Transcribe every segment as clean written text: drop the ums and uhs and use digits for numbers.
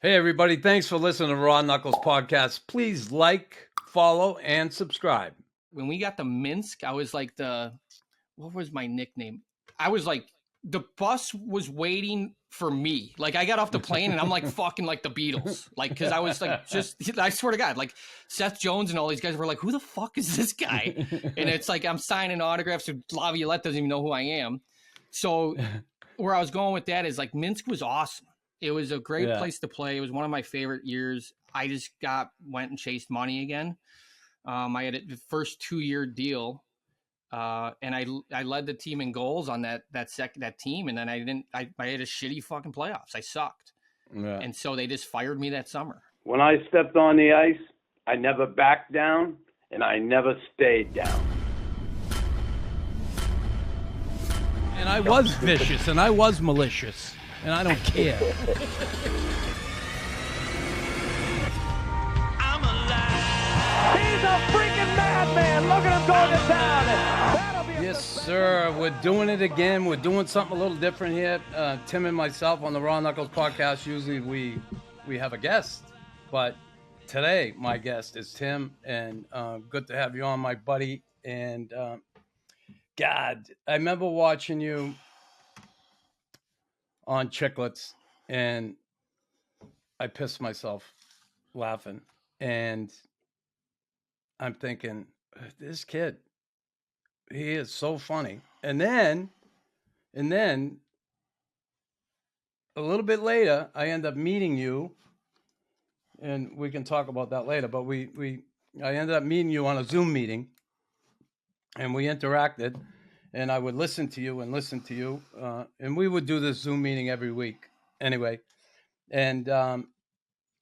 Hey, everybody. Thanks for listening to RawKnux podcast. Please like, follow, and subscribe. When we got to Minsk, I was like what was my nickname? I was like, the bus was waiting for me. Like, I got off the plane and I'm like fucking like the Beatles. Like, because I was like, I swear to God, like Seth Jones and all these guys were like, who the fuck is this guy? And it's like, I'm signing autographs. So Laviolette doesn't even know who I am. So where I was going with that is like, Minsk was awesome. It was a great place to play. It was one of my favorite years. I just went and chased money again. I had the first 2-year deal. And I led the team in goals on that team. And then I had a shitty fucking playoffs. I sucked. Yeah. And so they just fired me that summer. When I stepped on the ice, I never backed down and I never stayed down. And I was vicious and I was malicious and I don't care. I'm alive. He's a freaking madman. Look at him going to town. Yes, sir. We're doing it again. We're doing something a little different here. Tim and myself on the RawKnux podcast. Usually we have a guest, but today my guest is Tim, and good to have you on, my buddy. And God, I remember watching you on Chiclets, and I pissed myself laughing. And I'm thinking, this kid, he is so funny. And then a little bit later, I end up meeting you, and we can talk about that later. But I ended up meeting you on a Zoom meeting, and we interacted. And I would listen to you, and we would do this Zoom meeting every week anyway. And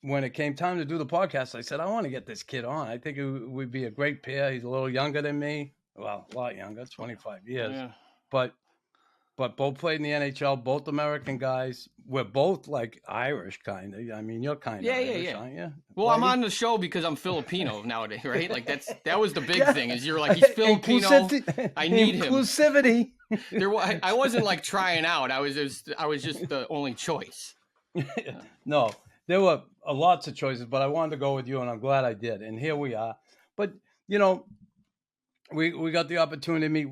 when it came time to do the podcast, I said, I want to get this kid on. I think it would be a great pair. He's a little younger than me. Well, a lot younger, 25 years. Yeah. But both played in the NHL, both American guys. We're both like Irish, kind of. I mean, you're kind of Irish, aren't you? Well, I'm on the show because I'm Filipino nowadays, right? Like that was the big thing. Is you're like, he's Filipino. I need him. Inclusivity. I wasn't like trying out. I was just the only choice. No, there were lots of choices, but I wanted to go with you, and I'm glad I did. And here we are. But you know, we got the opportunity to meet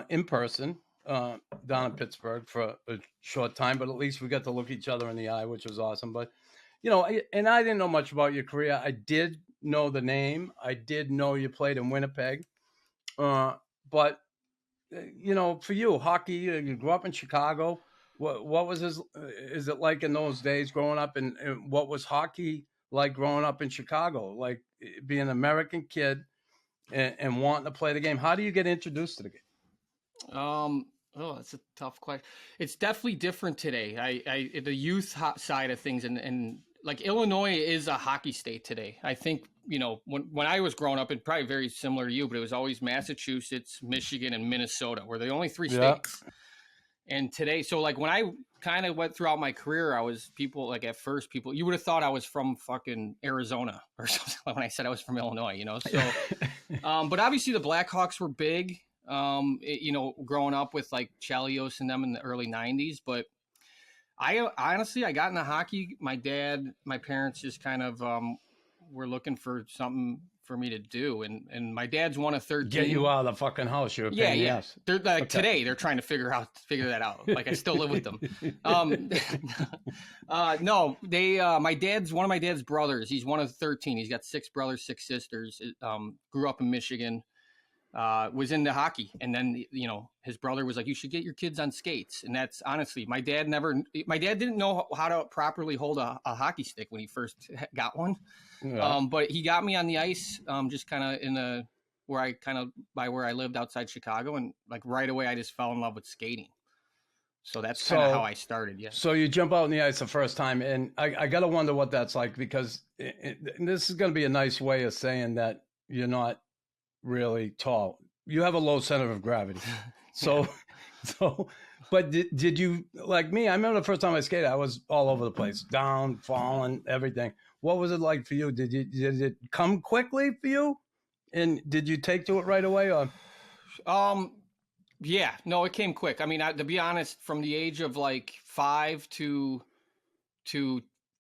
in person. Down in Pittsburgh for a short time, but at least we got to look each other in the eye, which was awesome. But, you know, I didn't know much about your career. I did know the name. I did know you played in Winnipeg. But, you know, for you, hockey, you grew up in Chicago. What was is it like in those days growing up, and what was hockey like growing up in Chicago? Like being an American kid and wanting to play the game. How do you get introduced to the game? That's a tough question. It's definitely different today. I the youth side of things, and like Illinois is a hockey state today. I think, you know, when I was growing up, and probably very similar to you, but it was always Massachusetts, Michigan, and Minnesota were the only three states. And today, so like when I kind of went throughout my career, at first you would have thought I was from fucking Arizona or something when I said I was from Illinois, you know? So, but obviously the Blackhawks were big. You know, growing up with like Chelios and them in the early 90s, but I honestly got into hockey. My parents just kind of were looking for something for me to do, and my dad's one of 13. Get you out of the fucking house, you're yes. They're like today they're trying to figure that out. Like I still live with them. No, my dad's one of my dad's brothers. He's one of 13. He's got 6 brothers, 6 sisters. Grew up in Michigan. Was into hockey, and then, you know, his brother was like, you should get your kids on skates. And that's honestly, my dad didn't know how to properly hold a hockey stick when he first got one. But he got me on the ice, just kind of by where I lived outside Chicago, and like right away I just fell in love with skating. So that's kind of how I started. Yeah. So you jump out on the ice the first time, and I gotta wonder what that's like, because this is going to be a nice way of saying that you're not really tall. You have a low center of gravity. So, but did you, like me, I remember the first time I skated, I was all over the place, down, falling, everything. What was it like for you? Did it come quickly for you? And did you take to it right away, or? Yeah, no, it came quick. I mean, to be honest, from the age of like 5 to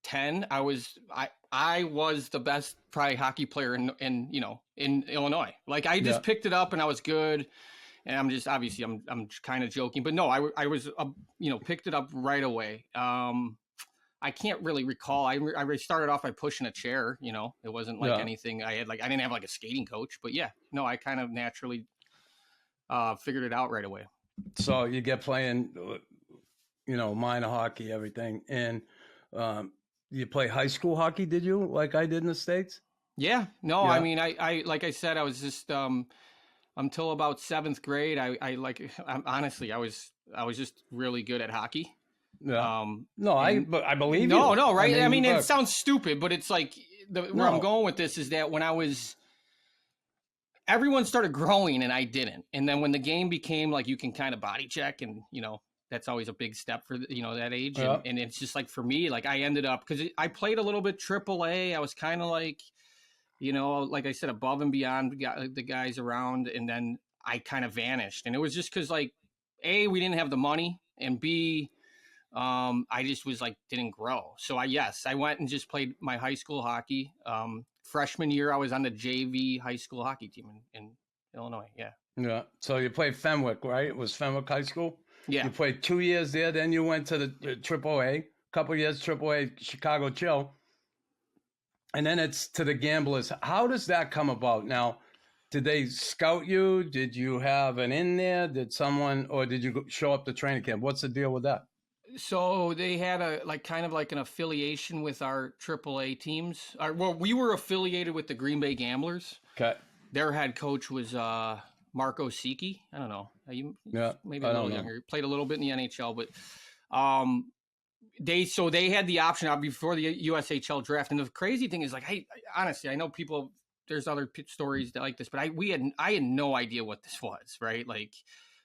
10, I was the best probably hockey player in Illinois. Like I just picked it up and I was good. And I'm just obviously I'm kind of joking, but no, I was picked it up right away. I can't really recall. I started off by pushing a chair. It wasn't like anything. I didn't have like a skating coach, but yeah, no, I kind of naturally figured it out right away. So you get playing, minor hockey, everything, and you play high school hockey. Did you, like I did in the States? Yeah. No, I mean, I like I said, I was just until about 7th grade. Honestly, I was just really good at hockey. Yeah. I believe you. No, right? I mean, it sounds stupid, but it's like where I'm going with this is that when everyone started growing and I didn't. And then when the game became like you can kind of body check and, that's always a big step for, that age. Yeah. And it's just like for me, like I ended up because I played a little bit AAA. I was kind of like, like I said, above and beyond the guys around. And then I kind of vanished. And it was just because like, A, we didn't have the money, and B, I just was like, didn't grow. So I went and just played my high school hockey. Freshman year, I was on the JV high school hockey team in Illinois. Yeah. Yeah. So you played Fenwick, right? It was Fenwick High School? Yeah. You played 2 years there. Then you went to the AAA, couple years AAA, Chicago Chill. And then it's to the Gamblers. How does that come about? Now, did they scout you? Did you have an in there? Did you show up to training camp? What's the deal with that? So they had kind of like an affiliation with our AAA teams. We were affiliated with the Green Bay Gamblers. Okay. Their head coach was Marco Sicchi. I don't know. Maybe a little younger. Played a little bit in the NHL, but they had the option before the USHL draft. And the crazy thing is, like, honestly, I know people. There's other stories like this, but I had no idea what this was. Right, like.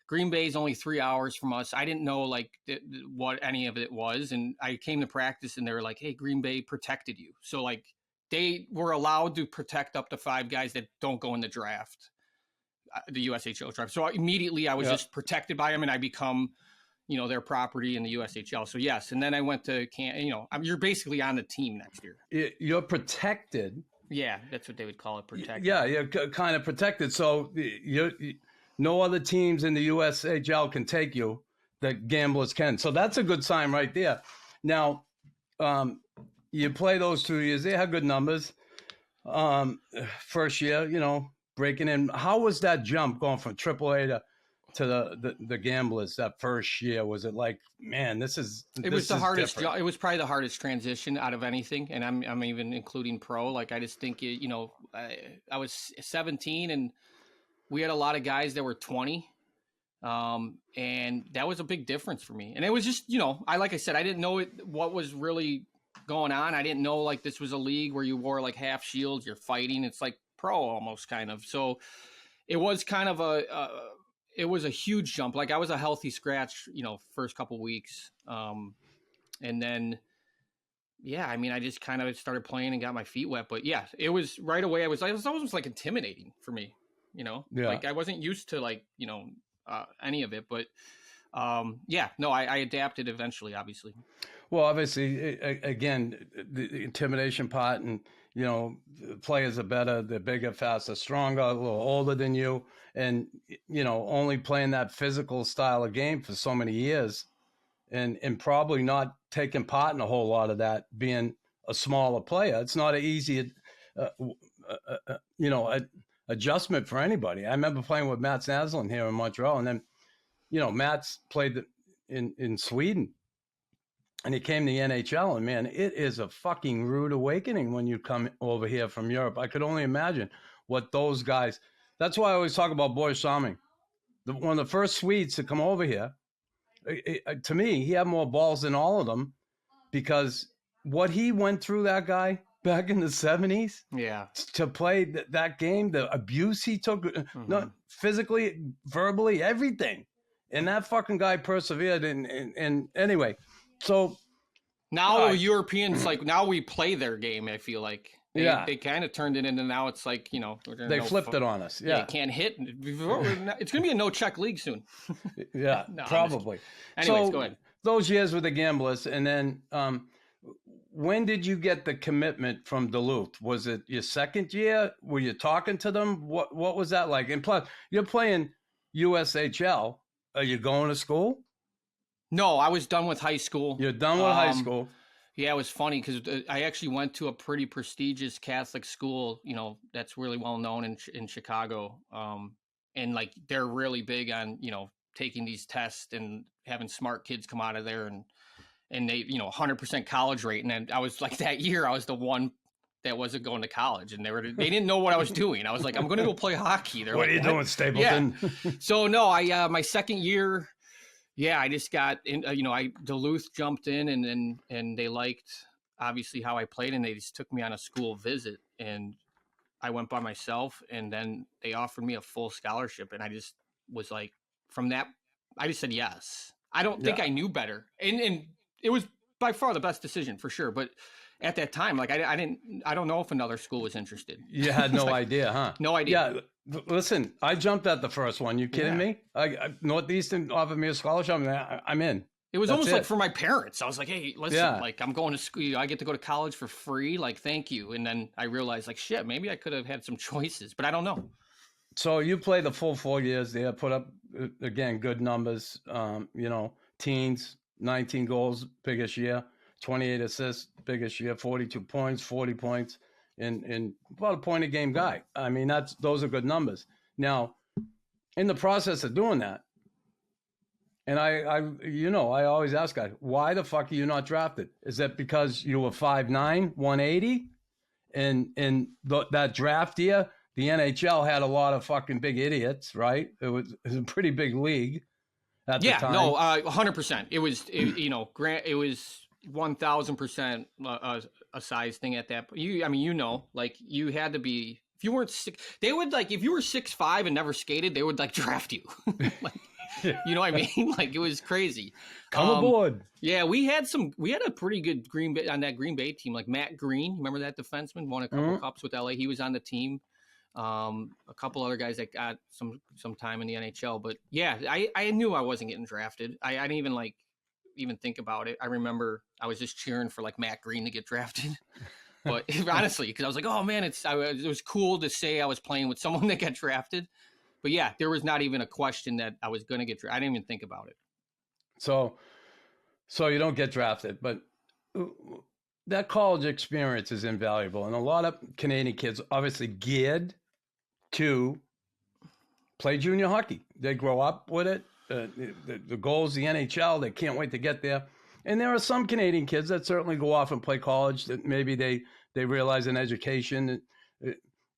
Green Bay is only 3 hours from us. I didn't know what any of it was. And I came to practice and they were like, hey, Green Bay protected you. So like they were allowed to protect up to 5 guys that don't go in the draft, the USHL draft. So immediately I was just protected by them and I become, their property in the USHL. So yes. And then I went to you're basically on the team next year. You're protected. Yeah. That's what they would call it. Protected. Yeah. You're kind of protected. So no other teams in the USHL can take you that Gamblers can. So that's a good sign right there. Now, you play those 2 years. They had good numbers. First year, breaking in. How was that jump going from AAA to the Gamblers that first year? Was it like, man, it was the hardest. It was probably the hardest transition out of anything. And I'm even including pro. Like, I just think, I was 17 and we had a lot of guys that were 20. And that was a big difference for me. And it was just, like I said, I didn't know what was really going on. I didn't know like this was a league where you wore like half shields, you're fighting. It's like pro almost kind of. So it was kind of it was a huge jump. Like I was a healthy scratch, first couple weeks. And then, I just kind of started playing and got my feet wet, but yeah, it was right away. It was almost like intimidating for me. Like I wasn't used to like, any of it, but I adapted eventually, obviously. Well, obviously, again, the intimidation part and, players are better, they're bigger, faster, stronger, a little older than you. And, only playing that physical style of game for so many years and probably not taking part in a whole lot of that, being a smaller player. It's not an easy, adjustment for anybody. I remember playing with Mats Naslund here in Montreal, and then, Mats played in Sweden, and he came to the NHL, and man, it is a fucking rude awakening when you come over here from Europe. I could only imagine what those guys. That's why I always talk about Boris Salming, one of the first Swedes to come over here. To me, he had more balls than all of them, because what he went through, that guy. Back in the 70s, to play that game, the abuse he took, not physically, verbally, everything, and that fucking guy persevered. And anyway, so now Europeans now we play their game. I feel like they kind of turned it into, now it's like they flipped it on us. Yeah, you can't hit. It's gonna be a no check league soon. Probably. Anyways, go ahead. Those years with the Gamblers, and then. when did you get the commitment from Duluth? Was it your second year? Were you talking to them? What was that like? And plus, you're playing USHL. Are you going to school? No, I was done with high school. You're done with high school. Yeah, it was funny because I actually went to a pretty prestigious Catholic school, you know, that's really well known in Chicago. And like they're really big on, you know, taking these tests and having smart kids come out of there and they, you know, 100% college rate. And then I was like that year, I was the one that wasn't going to college, and they didn't know what I was doing. I was like, I'm going to go play hockey. They're What like, are you doing, Stapleton? Yeah. So no, my second year, yeah, I just got in, you know, Duluth jumped in and they liked obviously how I played, and they just took me on a school visit, and I went by myself, and then they offered me a full scholarship, and I just was like, from that, I just said yes. I don't think I knew better, and it was by far the best decision for sure. But at that time, like I don't know if another school was interested. You had no Like, idea, huh? No idea. Yeah. Listen, I jumped at the first one. You kidding me? Northeastern offered me a scholarship. I'm in. It was almost like for my parents. I was like, hey, listen, Yeah. like I'm going to school. I get to go to college for free. Like, thank you. And then I realized, like, shit, maybe I could have had some choices, but I don't know. So you played the full 4 years there, put up, again, good numbers, you know, teens, 19 goals, biggest year, 28 assists, biggest year, 42 points, 40 points, and about a point a game guy. I mean, those are good numbers. Now, in the process of doing that, and I you know, I always ask guys, why the fuck are you not drafted? Is that because you were 5'9", 180? And that draft year, the NHL had a lot of fucking big idiots, right? It was a pretty big league at the time. No, 100%. It was, you know, it was 1,000% a size thing at that point. I mean, you know, like you had to be, if you weren't sick, they would like, if you were 6'5" and never skated, they would like draft you. Like, you know what I mean? Like it was crazy. Come aboard. Yeah, we had a pretty good Green Bay on that Green Bay team. Like Matt Green, remember that defenseman? Won a couple cups with LA. He was on the team. A couple other guys that got some time in the NHL. But yeah, I knew I wasn't getting drafted. I didn't even think about it. I remember I was just cheering for like Matt Green to get drafted. But honestly, because I was like, oh man, it was cool to say I was playing with someone that got drafted. But yeah, there was not even a question that I was going to get drafted. I didn't even think about it. So you don't get drafted, but that college experience is invaluable. And a lot of Canadian kids obviously geared to play junior hockey. They grow up with it. The goal is the NHL. They can't wait to get there. And there are some Canadian kids that certainly go off and play college that maybe they realize in education.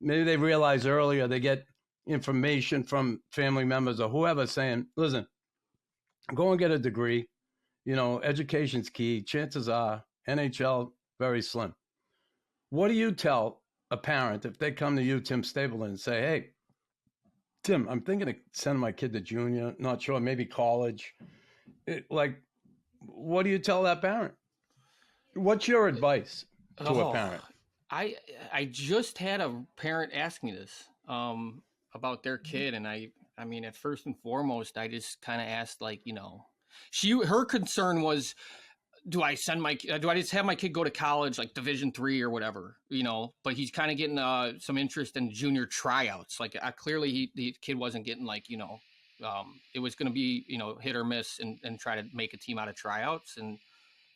Maybe they realize earlier, they get information from family members or whoever saying, listen, go and get a degree. You know, education's key. Chances are NHL, very slim. What do you tell a parent if they come to you, Tim Stapleton, and say, hey, Tim, I'm thinking of sending my kid to junior, not sure, maybe college. What do you tell that parent? What's your advice to a parent? I just had a parent ask me this about their kid, and I mean, at first and foremost, I just kind of asked, like, you know, her concern was, do I just have my kid go to college, like Division III or whatever, you know? But he's kind of getting some interest in junior tryouts. Like clearly, the kid wasn't getting like, you know, it was going to be, you know, hit or miss and try to make a team out of tryouts. And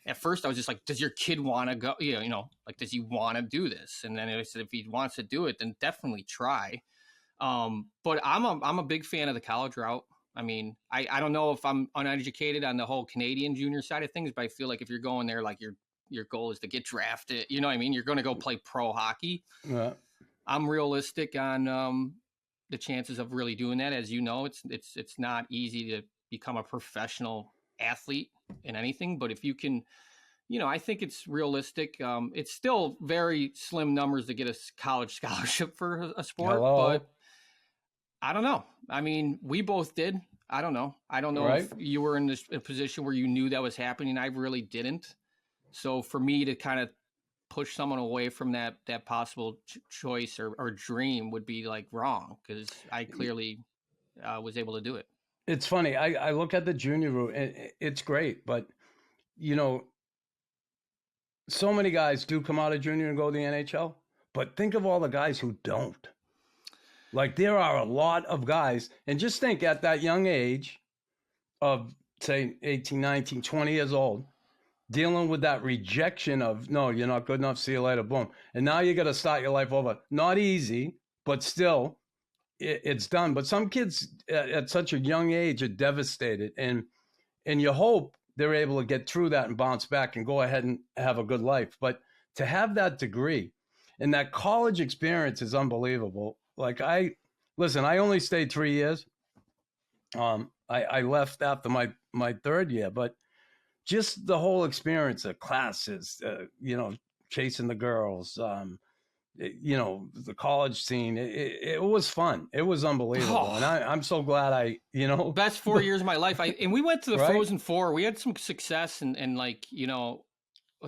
at first, I was just like, does your kid want to go? You know, like, does he want to do this? And then I said, if he wants to do it, then definitely try. But I'm a big fan of the college route. I mean, I don't know if I'm uneducated on the whole Canadian junior side of things, but I feel like if you're going there, like your goal is to get drafted, you know what I mean? You're going to go play pro hockey. Yeah. I'm realistic on the chances of really doing that. As you know, it's not easy to become a professional athlete in anything, but if you can, you know, I think it's realistic. It's still very slim numbers to get a college scholarship for a sport, but I don't know. I mean, we both did. I don't know. Right? If you were in a position where you knew that was happening. I really didn't. So for me to kind of push someone away from that possible choice or dream would be like wrong, because I clearly was able to do it. It's funny. I look at the junior route, and it's great, but you know, so many guys do come out of junior and go to the NHL, but think of all the guys who don't. Like, there are a lot of guys, and just think at that young age of, say, 18, 19, 20 years old, dealing with that rejection of, no, you're not good enough, see you later, boom. And now you got to start your life over. Not easy, but still, it's done. But some kids at such a young age are devastated, and you hope they're able to get through that and bounce back and go ahead and have a good life. But to have that degree and that college experience is unbelievable. Like, I only stayed 3 years. I left after my third year, but just the whole experience of classes, chasing the girls, the college scene, it was fun. It was unbelievable. Oh. And I'm so glad best 4 years of my life. And we went to the Right? Frozen Four. We had some success and like,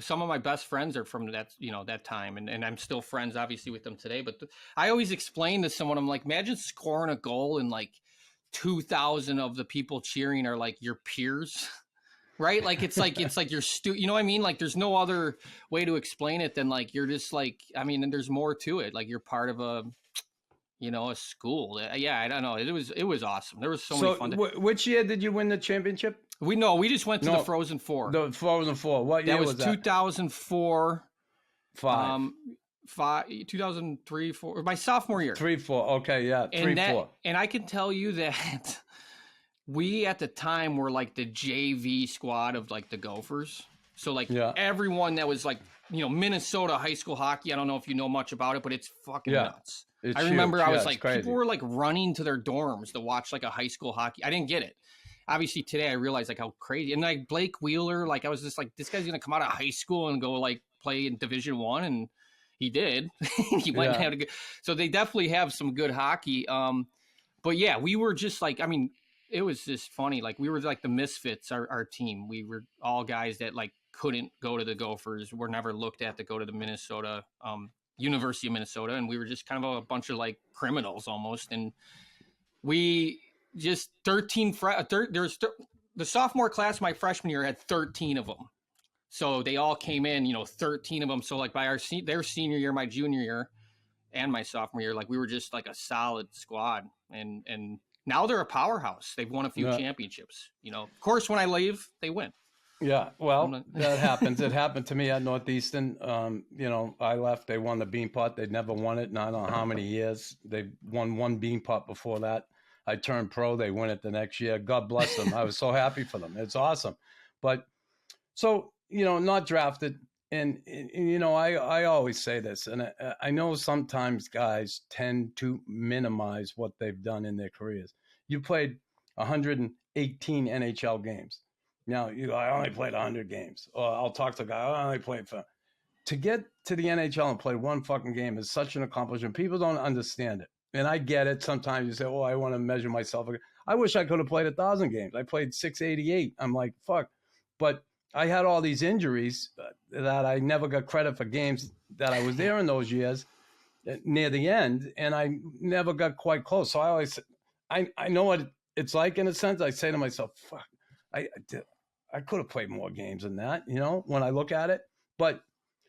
some of my best friends are from that, that time. And I'm still friends, obviously, with them today. But I always explain to someone, I'm like, imagine scoring a goal and like 2,000 of the people cheering are like your peers. Right? Like, it's like you're you know what I mean? Like, there's no other way to explain it than like, you're just like, I mean, and there's more to it. Like, you're part of a school. Yeah. I don't know. It was awesome. There was so many fun. Which year did you win the championship? We just went to the Frozen Four. The Frozen Four. What year was that? 2004. 2003, 4, my sophomore year. 3, 4. Okay. Yeah. 3, 4. And I can tell you that we at the time were like the JV squad of like the Gophers. So like everyone that was like, Minnesota high school hockey. I don't know if you know much about it, but it's fucking nuts. I remember I was like, people were like running to their dorms to watch like a high school hockey. I didn't get it. Obviously today I realized like how crazy, and like Blake Wheeler, like I was just like, this guy's going to come out of high school and go like play in Division I. And he did. He went and had a good, so they definitely have some good hockey. But yeah, we were just like, I mean, it was just funny. Like we were like the misfits, our team. We were all guys that like couldn't go to the Gophers, were never looked at to go to the Minnesota, University of Minnesota. And we were just kind of a bunch of like criminals almost. And we just the sophomore class, my freshman year, had 13 of them. So they all came in, 13 of them. So like by their senior year, my junior year, and my sophomore year, like we were just like a solid squad. And now they're a powerhouse. They've won a few championships. Of course, when I leave, they win. Yeah, well, that happens. It happened to me at Northeastern. I left. They won the Bean Pot. They'd never won it in I don't know how many years. They won one Bean Pot before that. I turned pro. They win it the next year. God bless them. I was so happy for them. It's awesome. But so, not drafted. And I always say this, and I know sometimes guys tend to minimize what they've done in their careers. You played 118 NHL games. Now, I only played 100 games. Or I'll talk to a guy, I only played to get to the NHL and play one fucking game is such an accomplishment. People don't understand it. And I get it. Sometimes you say, oh, I want to measure myself. I wish I could have played 1,000 games. I played 688. I'm like, fuck. But I had all these injuries that I never got credit for games that I was there in those years near the end, and I never got quite close. So I always, I know what it's like in a sense. I say to myself, fuck, I could have played more games than that, when I look at it. But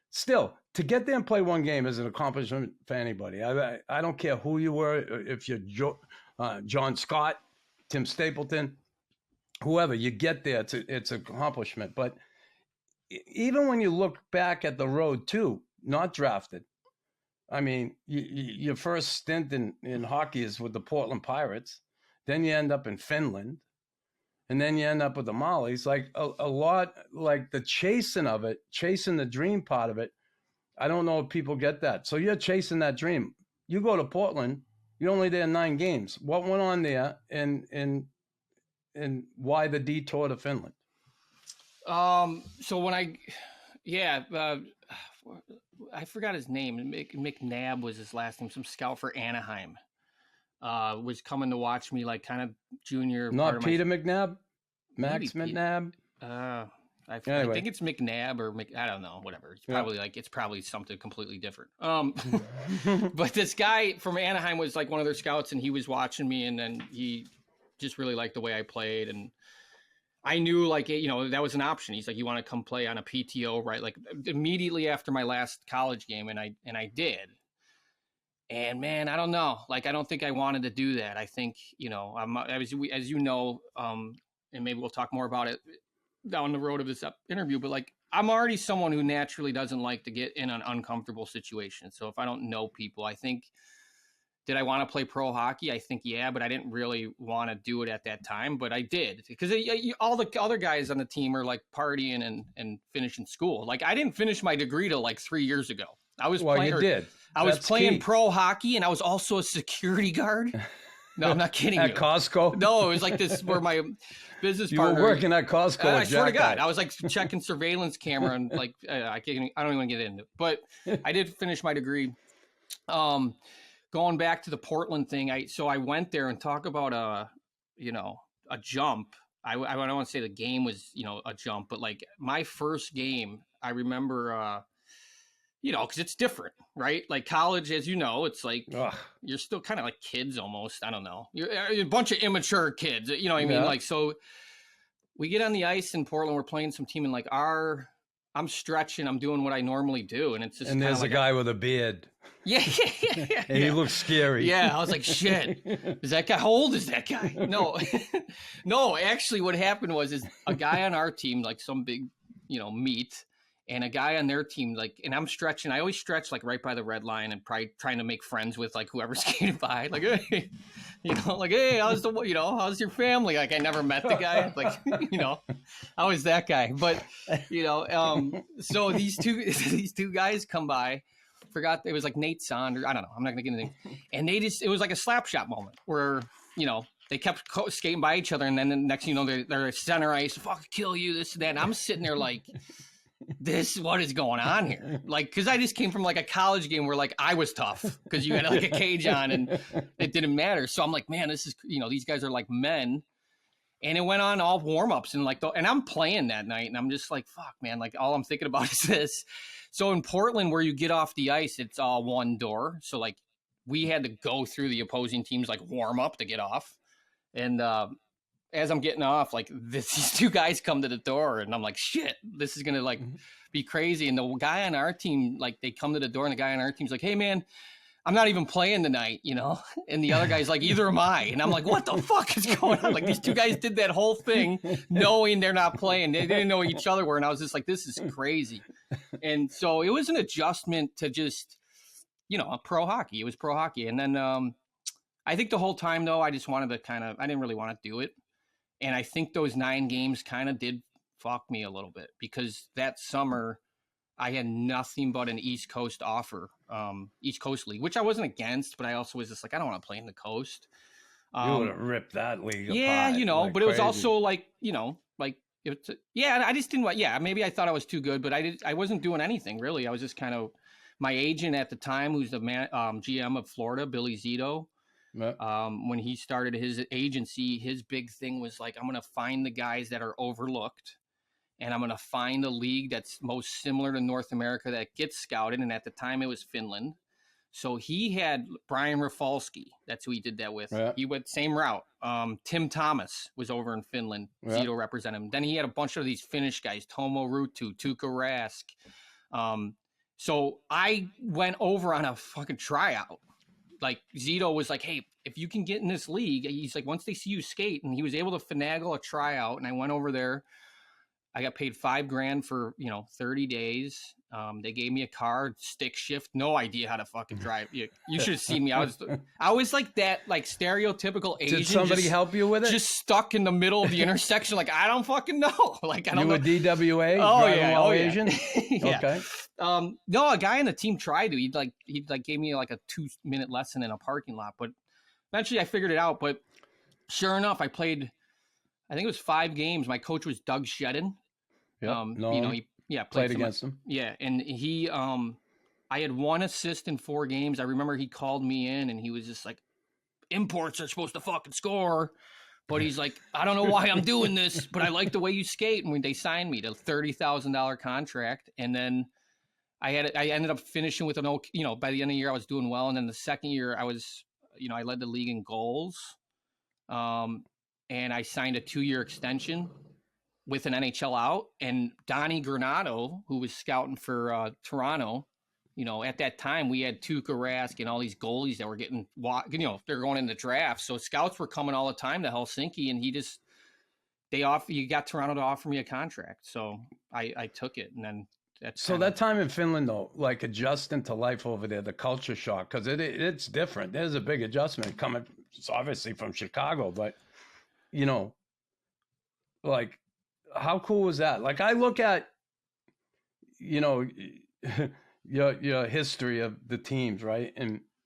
still, to get there and play one game is an accomplishment for anybody. I don't care who you were, if you're John Scott, Tim Stapleton, whoever, you get there, it's an accomplishment. But even when you look back at the road too, not drafted, I mean, your first stint in hockey is with the Portland Pirates. Then you end up in Finland. And then you end up with the Mollies. Like a lot, like the chasing of it, chasing the dream part of it. I don't know if people get that. So you're chasing that dream. You go to Portland, you're only there 9 games. What went on there, and why the detour to Finland? So when I forgot his name. McNabb was his last name. Some scout for Anaheim was coming to watch me, like kind of junior. Not Peter McNabb, Max McNabb. I think it's McNabb or I don't know, whatever. It's probably it's probably something completely different. But this guy from Anaheim was like one of their scouts, and he was watching me, and then he just really liked the way I played. And I knew like, that was an option. He's like, you want to come play on a PTO, right? Like immediately after my last college game. And I did. And man, I don't know. Like, I don't think I wanted to do that. I think, as you know, and maybe we'll talk more about it down the road of this interview, but like, I'm already someone who naturally doesn't like to get in an uncomfortable situation. So if I don't know people, I think, did I want to play pro hockey? I think, yeah, but I didn't really want to do it at that time, but I did because all the other guys on the team are like partying and finishing school. Like I didn't finish my degree till like 3 years ago. I was playing pro hockey, and I was also a security guard. No, I'm not kidding at you. Costco? No, it was like this where my business partner. You were working at Costco. I swear to God, I was like checking surveillance camera and like I don't even want to get into it. But I did finish my degree. Going back to the Portland thing, I went there and talk about a jump. I don't want to say the game was a jump, but like my first game, I remember. Because it's different, right? Like college, as you know, it's like you're still kind of like kids almost. I don't know. You're a bunch of immature kids. You know what I mean? Like, so we get on the ice in Portland. We're playing some team, and like I'm stretching. I'm doing what I normally do, and it's just. And there's like a guy with a beard. Yeah. And he looks scary. Yeah, I was like, shit. Is that guy? How old is that guy? No, no. Actually, what happened was a guy on our team, like some big, meat. And a guy on their team, like, and I'm stretching. I always stretch like right by the red line and probably trying to make friends with like whoever's skating by. Like, hey, like, hey, how's your family? Like, I never met the guy. Like, I was that guy. But, so these two guys come by. Forgot it was like Nate Saunders. I don't know. I'm not gonna get anything. And it was like a slap shot moment where they kept skating by each other, and then the next they're center ice. Fuck, kill you, this and that. And I'm sitting there like. What is going on here? Like, because I just came from like a college game where like I was tough because you had like a cage on and it didn't matter. So I'm like, man, this is these guys are like men, and it went on all warm-ups and like and I'm playing that night and I'm just like, fuck, man, like all I'm thinking about is this. So in Portland, where you get off the ice, it's all one door. So like we had to go through the opposing team's like warm up to get off, and as I'm getting off, like these two guys come to the door, and I'm like, shit, this is gonna like be crazy. And the guy on our team, like they come to the door, and the guy on our team's like, hey man, I'm not even playing tonight, And the other guy's like, either am I. And I'm like, what the fuck is going on? Like these two guys did that whole thing knowing they're not playing. They didn't know each other were, and I was just like, this is crazy. And so it was an adjustment to just, pro hockey. It was pro hockey, and then I think the whole time though, I just wanted to I didn't really want to do it. And I think those 9 games kind of did fuck me a little bit because that summer I had nothing but an East Coast offer, East Coast league, which I wasn't against, but I also was just like, I don't want to play in the coast. You would have ripped that league apart. Yeah, but it was also like, I just didn't want, maybe I thought I was too good, but I wasn't doing anything really. I was just kind of, my agent at the time, who's the GM of Florida, Billy Zito, when he started his agency, his big thing was like, I'm going to find the guys that are overlooked, and I'm going to find a league that's most similar to North America that gets scouted. And at the time it was Finland. So he had Brian Rafalski. That's who he did that with. Yeah. He went same route. Tim Thomas was over in Finland. Yeah. Zito represented him. Then he had a bunch of these Finnish guys, Tomo Ruutu, Tuukka Rask. So I went over on a fucking tryout. Like Zito was like, hey, if you can get in this league, he's like, once they see you skate, and he was able to finagle a tryout. And I went over there. I got paid $5,000 for, 30 days. They gave me a car, stick shift, no idea how to fucking drive. You should have seen me. I was like that, like stereotypical Asian. Did somebody help you with it? Just stuck in the middle of the intersection. Like, I don't fucking know. Like, I don't know. You were DWA? Oh yeah. Oh Asian? Yeah. Okay. No, a guy on the team tried to. He gave me like a 2-minute lesson in a parking lot, but eventually I figured it out. But sure enough, I played, I think it was 5 games. My coach was Doug Shedden. Yep. Played against him. Yeah, and he, I had 1 assist in 4 games. I remember he called me in, and he was just like, "Imports are supposed to fucking score," but he's like, "I don't know why I'm doing this, but I like the way you skate." And when they signed me to a $30,000 contract, and then I ended up finishing with by the end of the year I was doing well, and then the second year I was, I led the league in goals, and I signed a 2-year extension. with an NHL out, and Donnie Granado, who was scouting for Toronto, at that time we had Tuukka Rask and all these goalies that were getting, they're going in the draft. So scouts were coming all the time to Helsinki, and you got Toronto to offer me a contract. So I took it, and then that time in Finland though, like adjusting to life over there, the culture shock, because it's different. There's a big adjustment coming, obviously from Chicago, but like how cool was that? Like I look at, your history of the teams, right,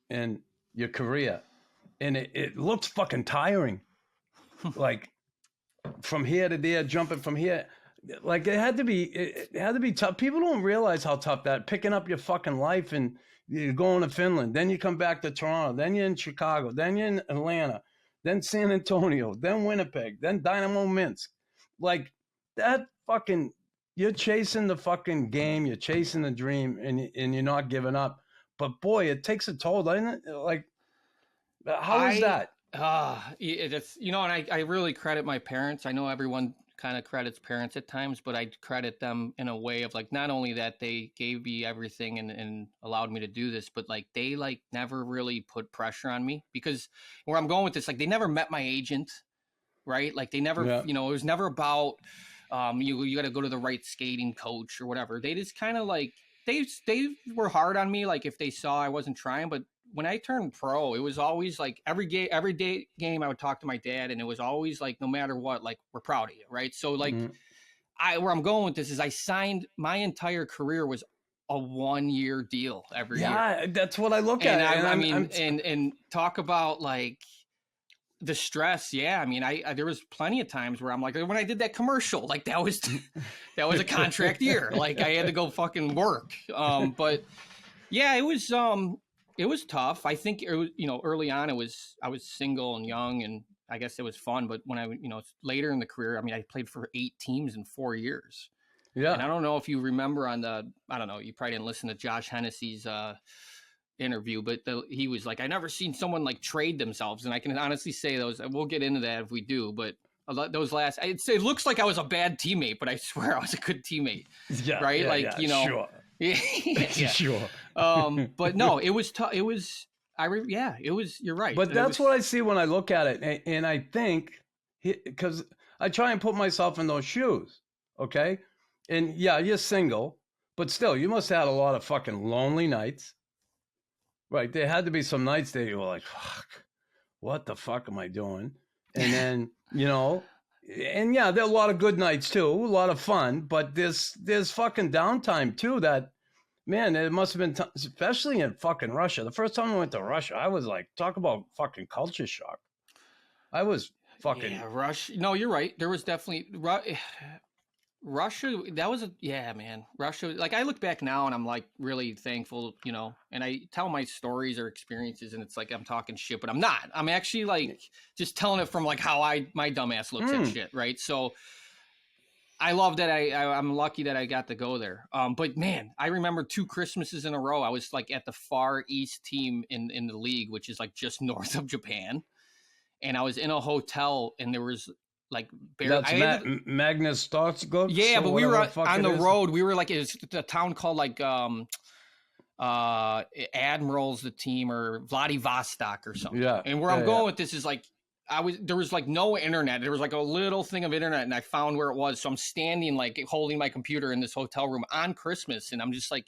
and your career, and it looks fucking tiring, like from here to there, jumping from here. Like it had to be tough. People don't realize how tough that, picking up your fucking life and you're going to Finland, then you come back to Toronto, then you're in Chicago, then you're in Atlanta, then San Antonio, then Winnipeg, then Dynamo Minsk. Like that fucking, you're chasing the fucking game, you're chasing the dream, and you're not giving up. But boy, it takes a toll, doesn't it? Like, how is that? It's, and I really credit my parents. I know everyone kind of credits parents at times, but I credit them in a way of like, not only that they gave me everything and allowed me to do this, but like they like never really put pressure on me, because where I'm going with this, like they never met my agent, right? Like they never, it was never about, you got to go to the right skating coach or whatever. They just kind of like, they were hard on me. Like if they saw I wasn't trying, but when I turned pro, it was always like every day game I would talk to my dad, and it was always like, no matter what, like we're proud of you, right? So like, where I'm going with this is I signed, my entire career was a 1-year deal every year. Yeah, that's what I look at. And talk about like the stress. Yeah, I mean, I there was plenty of times where I'm like, when I did that commercial, like that was a contract year. Like I had to go fucking work. But yeah, it was tough. I think it was, early on I was single and young, and I guess it was fun. But when I, later in the career, I mean, I played for 8 teams in 4 years. Yeah. And I don't know if you remember I don't know, you probably didn't listen to Josh Hennessy's interview, but he was like, I never seen someone like trade themselves. And I can honestly say we'll get into that if we do, but those last, it looks like I was a bad teammate, but I swear I was a good teammate. Yeah. Right. Sure. Yeah. Sure. But no, it was tough. It was, you're right. But that's what I see when I look at it. And I think, because I try and put myself in those shoes. Okay. And yeah, you're single, but still, you must have had a lot of fucking lonely nights. Right. There had to be some nights that you were like, fuck, what the fuck am I doing? And then, and yeah, there are a lot of good nights too, a lot of fun, but there's fucking downtime too that, man, it must have been, especially in fucking Russia. The first time I went to Russia, I was like, talk about fucking culture shock. I was fucking. Yeah, Russia. No, you're right. There was definitely Russia. That was man. Russia. Like I look back now and I'm like really thankful, and I tell my stories or experiences and it's like I'm talking shit, but I'm not. I'm actually like just telling it from like how my dumbass looks at shit, right? So I love that I'm lucky that I got to go there. But man, I remember 2 Christmases in a row. I was like at the Far East team in the league, which is like just north of Japan, and I was in a hotel and there was like that's Magnus Starsgård. Yeah, but we were on the road. We were like, it's a town called like Admirals, the team, or Vladivostok or something. Yeah. And where I'm going with this is like there was like no internet. There was like a little thing of internet, and I found where it was. So I'm standing like holding my computer in this hotel room on Christmas, and I'm just like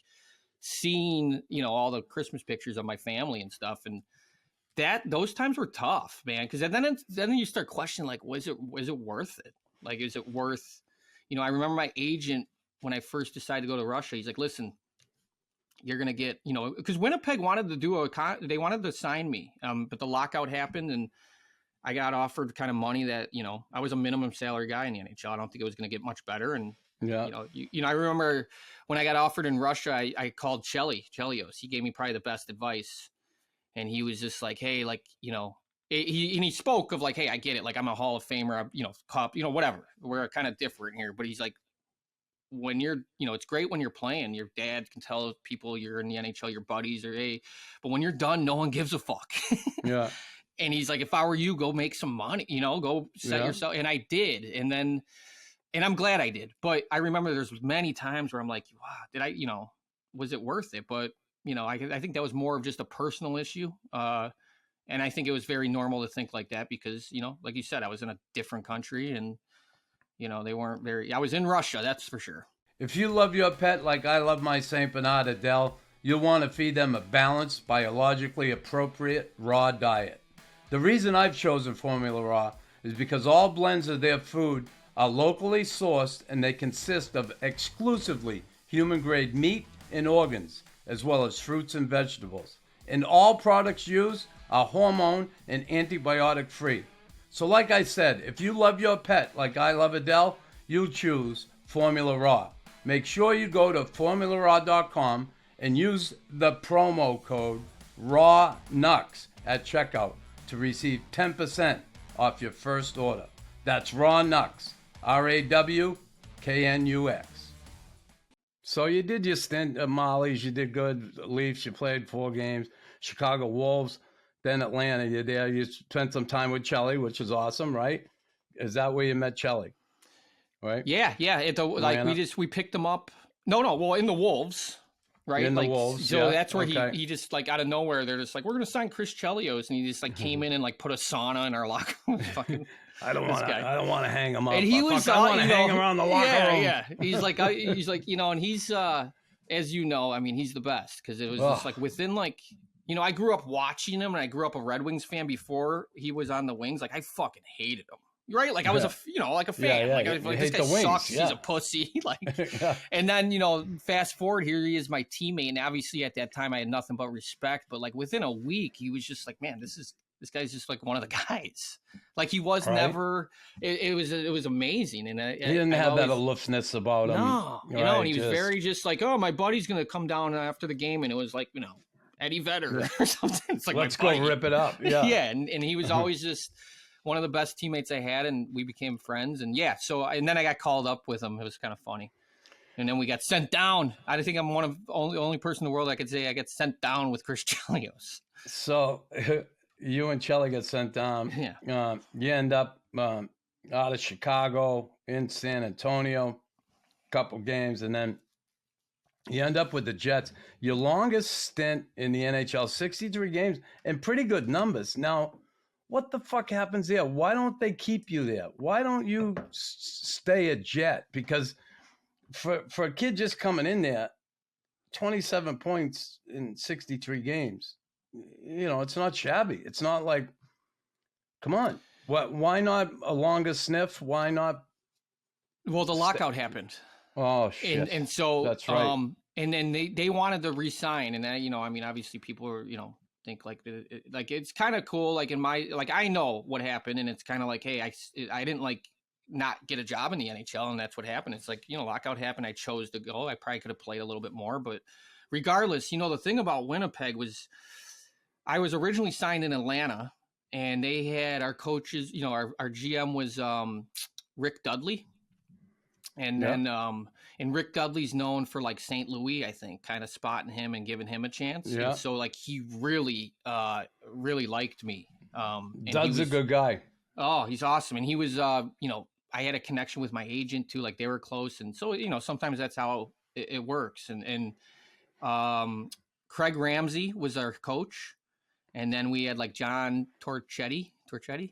seeing all the Christmas pictures of my family and stuff, and those times were tough, man, because then you start questioning like, was it worth it? Like, is it worth, I remember my agent when I first decided to go to Russia, he's like, listen, you're gonna get, because Winnipeg wanted to they wanted to sign me, but the lockout happened and I got offered kind of money that I was a minimum salary guy in the NHL. I don't think it was gonna get much better, and I remember when I got offered in Russia, I called Chelios. He gave me probably the best advice. And he was just like, hey, like, he spoke of like, hey, I get it. Like, I'm a Hall of Famer, cup, whatever. We're kind of different here. But he's like, when you're, it's great when you're playing. Your dad can tell people you're in the NHL, your buddies are, hey, but when you're done, no one gives a fuck. Yeah. And he's like, if I were you, go make some money, go set yourself. And I did. And then and I'm glad I did. But I remember there's many times where I'm like, wow, did I, was it worth it? But I think that was more of just a personal issue. And I think it was very normal to think like that because, like you said, I was in a different country and, they weren't I was in Russia, that's for sure. If you love your pet like I love my St. Bernard Adele, you'll want to feed them a balanced, biologically appropriate raw diet. The reason I've chosen Formula Raw is because all blends of their food are locally sourced and they consist of exclusively human-grade meat and organs, as well as fruits and vegetables. And all products used are hormone and antibiotic free. So like I said, if you love your pet like I love Adele, you'll choose Formula Raw. Make sure you go to formularaw.com and use the promo code RawKnux at checkout to receive 10% off your first order. That's RawKnux, RawKnux. So you did your stint at Molly's, you did good. Leafs, you played 4 games. Chicago Wolves, then Atlanta, you're there. You spent some time with Chelly, which is awesome, right? Is that where you met Chelly? Right? Yeah. We picked him up. No. Well, in the Wolves, right? In the Wolves. So yeah. that's where he just like out of nowhere, they're just like, we're going to sign Chris Chelios. And he just like came in and like put a sauna in our locker room. Fucking. I don't want to hang him up. And he was, I want to hang around the locker room. Yeah. He's like, and he's, as you know, I mean, he's the best because it was just like within like, I grew up watching him and I grew up a Red Wings fan before he was on the Wings. Like I fucking hated him. Right? Like I was a fan. Like this guy sucks. Yeah. He's a pussy. Like, and then, fast forward, here he is, my teammate. And obviously at that time I had nothing but respect, but like within a week, he was just like, man, this guy's just like one of the guys. Like he was never, it was amazing. And he didn't have that aloofness about him. No, and he was very just like, oh, my buddy's going to come down after the game. And it was like, Eddie Vedder or something. It's like, let's go rip it up. Yeah. Yeah. And he was always just one of the best teammates I had, and we became friends. And yeah, and then I got called up with him. It was kind of funny. And then we got sent down. I think I'm one of the only person in the world I could say I get sent down with Chris Chelios. So you and Chelly get sent down. Yeah. You end up out of Chicago, in San Antonio, couple games, and then you end up with the Jets. Your longest stint in the NHL, 63 games, and pretty good numbers. Now, what the fuck happens there? Why don't they keep you there? Why don't you stay a Jet? Because for a kid just coming in there, 27 points in 63 games, it's not shabby. It's not like, come on. Why not a longer sniff? Why not? Well, the lockout happened. Oh, shit. And so that's right. And then they wanted to resign. And then, I mean, obviously people were, think like it's kind of cool. Like I know what happened, and it's kind of like, hey, I didn't like not get a job in the NHL, and that's what happened. It's like, lockout happened. I chose to go. I probably could have played a little bit more, but regardless, the thing about Winnipeg was I was originally signed in Atlanta, and they had our coaches, our GM was Rick Dudley. And then, and Rick Dudley's known for like St. Louis, I think, kind of spotting him and giving him a chance. Yeah. And so like he really, really liked me. Doug's a good guy. Oh, he's awesome. And he was, I had a connection with my agent too. Like they were close. And so, sometimes that's how it works. And Craig Ramsey was our coach. And then we had like John Torchetti.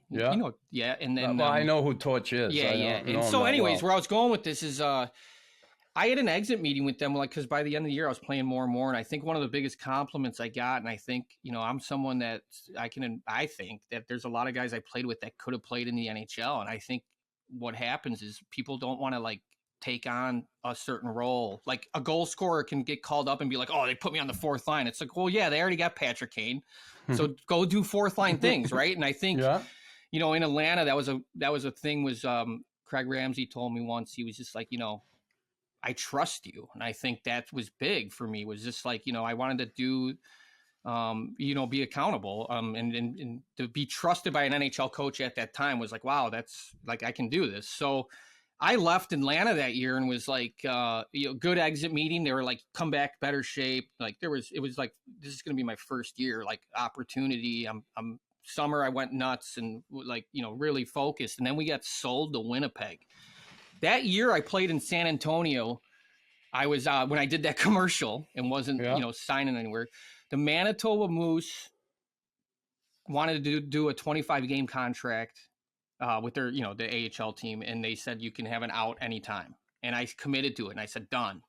Yeah. Yeah. And then I know who Torch is. Yeah. And so anyways, where I was going with this is I had an exit meeting with them, like, because by the end of the year I was playing more and more. And I think one of the biggest compliments I got, and I think, I'm someone that I think that there's a lot of guys I played with that could have played in the NHL. And I think what happens is people don't want to like take on a certain role. Like a goal scorer can get called up and be like, oh, they put me on the fourth line. It's like, well, yeah, they already got Patrick Kane. So go do fourth line things. Right. And I think, in Atlanta, that was a thing was Craig Ramsey told me once, he was just like, I trust you. And I think that was big for me, was just like, I wanted to do, be accountable and to be trusted by an NHL coach at that time was like, wow, that's like, I can do this. So I left Atlanta that year and was like, good exit meeting. They were like, come back, better shape. Like it was like, this is going to be my first year, like opportunity. I'm summer. I went nuts and like, really focused. And then we got sold to Winnipeg. That year I played in San Antonio. I was when I did that commercial and wasn't signing anywhere. The Manitoba Moose wanted to do a 25 game contract with their the AHL team, and they said you can have an out anytime. And I committed to it, and I said done.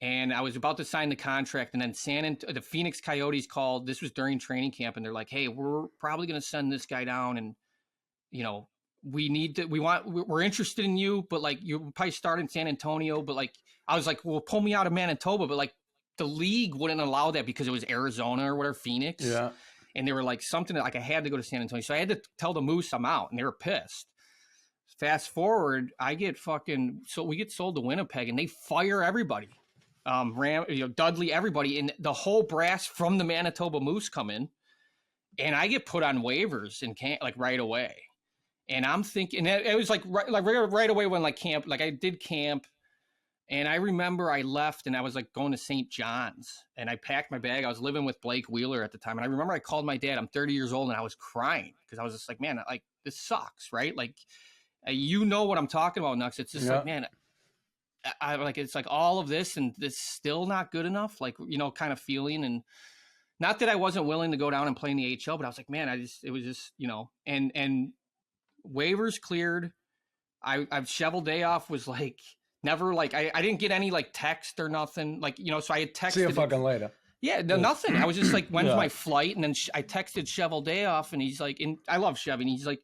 And I was about to sign the contract, and then the Phoenix Coyotes called. This was during training camp, and they're like, "Hey, we're probably going to send this guy down, and we're interested in you, but like you probably start in San Antonio, but like." I was like, well, pull me out of Manitoba, but like the league wouldn't allow that because it was Arizona or whatever, Phoenix. Yeah. And they were like something that like I had to go to San Antonio. So I had to tell the Moose I'm out, and they were pissed. Fast forward, we get sold to Winnipeg, and they fire everybody. Dudley, everybody, and the whole brass from the Manitoba Moose come in, and I get put on waivers and can't like right away. And I'm thinking, and it was like right away when like camp, like I did camp. And I remember I left and I was like going to St. John's, and I packed my bag. I was living with Blake Wheeler at the time. And I remember I called my dad. I'm 30 years old, and I was crying because I was just like, man, like this sucks, right? Like, you know what I'm talking about, Knux. It's just like, man, I like, it's like all of this and this still not good enough. Like, kind of feeling. And not that I wasn't willing to go down and play in the AHL, but I was like, man, it was just, and waivers cleared. I've Shovel Day Off was like, never like I didn't get any like text or nothing like so I had texted. See you fucking later. Yeah, nothing. I was just like, when's my flight? And then I texted Shovel Day Off, and he's like, and I love Chevy. And he's like,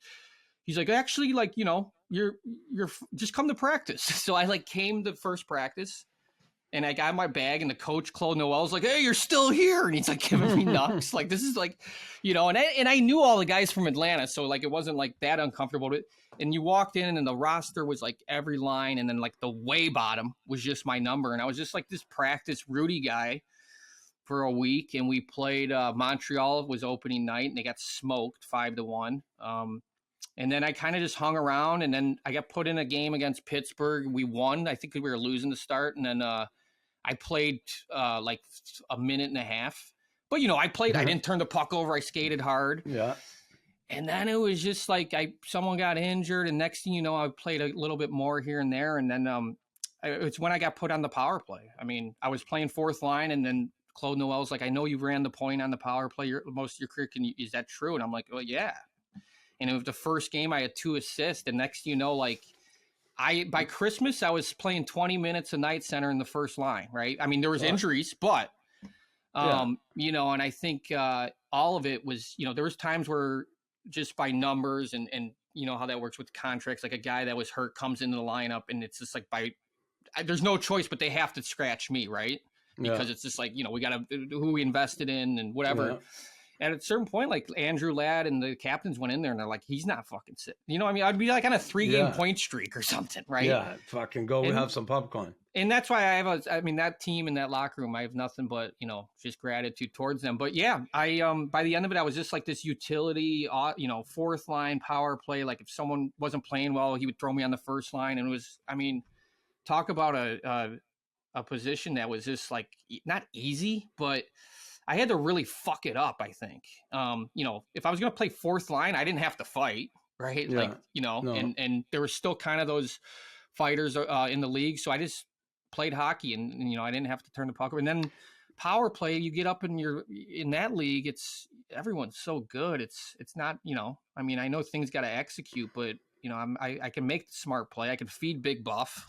actually, like you're just come to practice. So I like came to first practice, and I got my bag, and the coach Claude Noel's like, hey, you're still here, and he's like giving me knocks. Like this is like, and I knew all the guys from Atlanta, so like it wasn't like that uncomfortable. And you walked in, and the roster was like every line, and then like the way bottom was just my number, and I was just like this practice Rudy guy for a week, and we played Montreal was opening night, and they got smoked 5-1. And then I kind of just hung around, and then I got put in a game against Pittsburgh. We won. I think we were losing to start, and then I played like a minute and a half. But I played. I didn't turn the puck over. I skated hard. Yeah. And then it was just like someone got injured, and next thing you know, I played a little bit more here and there, and then it's when I got put on the power play. I mean, I was playing fourth line, and then Claude Noel's like, "I know you ran the point on the power play most of your career. Is that true?" And I'm like, "Well, yeah." And it was the first game I had 2 assists, and next thing you know, like by Christmas I was playing 20 minutes a night center in the first line. Right? I mean, there was injuries, but and I think all of it was there was times where just by numbers and how that works with contracts, like a guy that was hurt comes into the lineup, and it's just like there's no choice, but they have to scratch me, right? Because it's just like, we got to who we invested in and whatever. Yeah. And at a certain point, like Andrew Ladd and the captains went in there, and they're like, he's not fucking sick. I mean, I'd be like on a 3-game point streak or something, right? Yeah, fucking go have some popcorn. And that's why that team in that locker room, I have nothing but, just gratitude towards them. But yeah, I, by the end of it, I was just like this utility, fourth line power play. Like if someone wasn't playing well, he would throw me on the first line. And it was, I mean, talk about a position that was just like, not easy, but I had to really fuck it up, I think. If I was going to play fourth line, I didn't have to fight, right? Yeah. Like, and there were still kind of those fighters in the league. So I just played hockey, and I didn't have to turn the puck over. And then power play, you get up and you're in that league, everyone's so good. It's not, I mean, I know things got to execute, but I can make the smart play. I can feed Big Buff,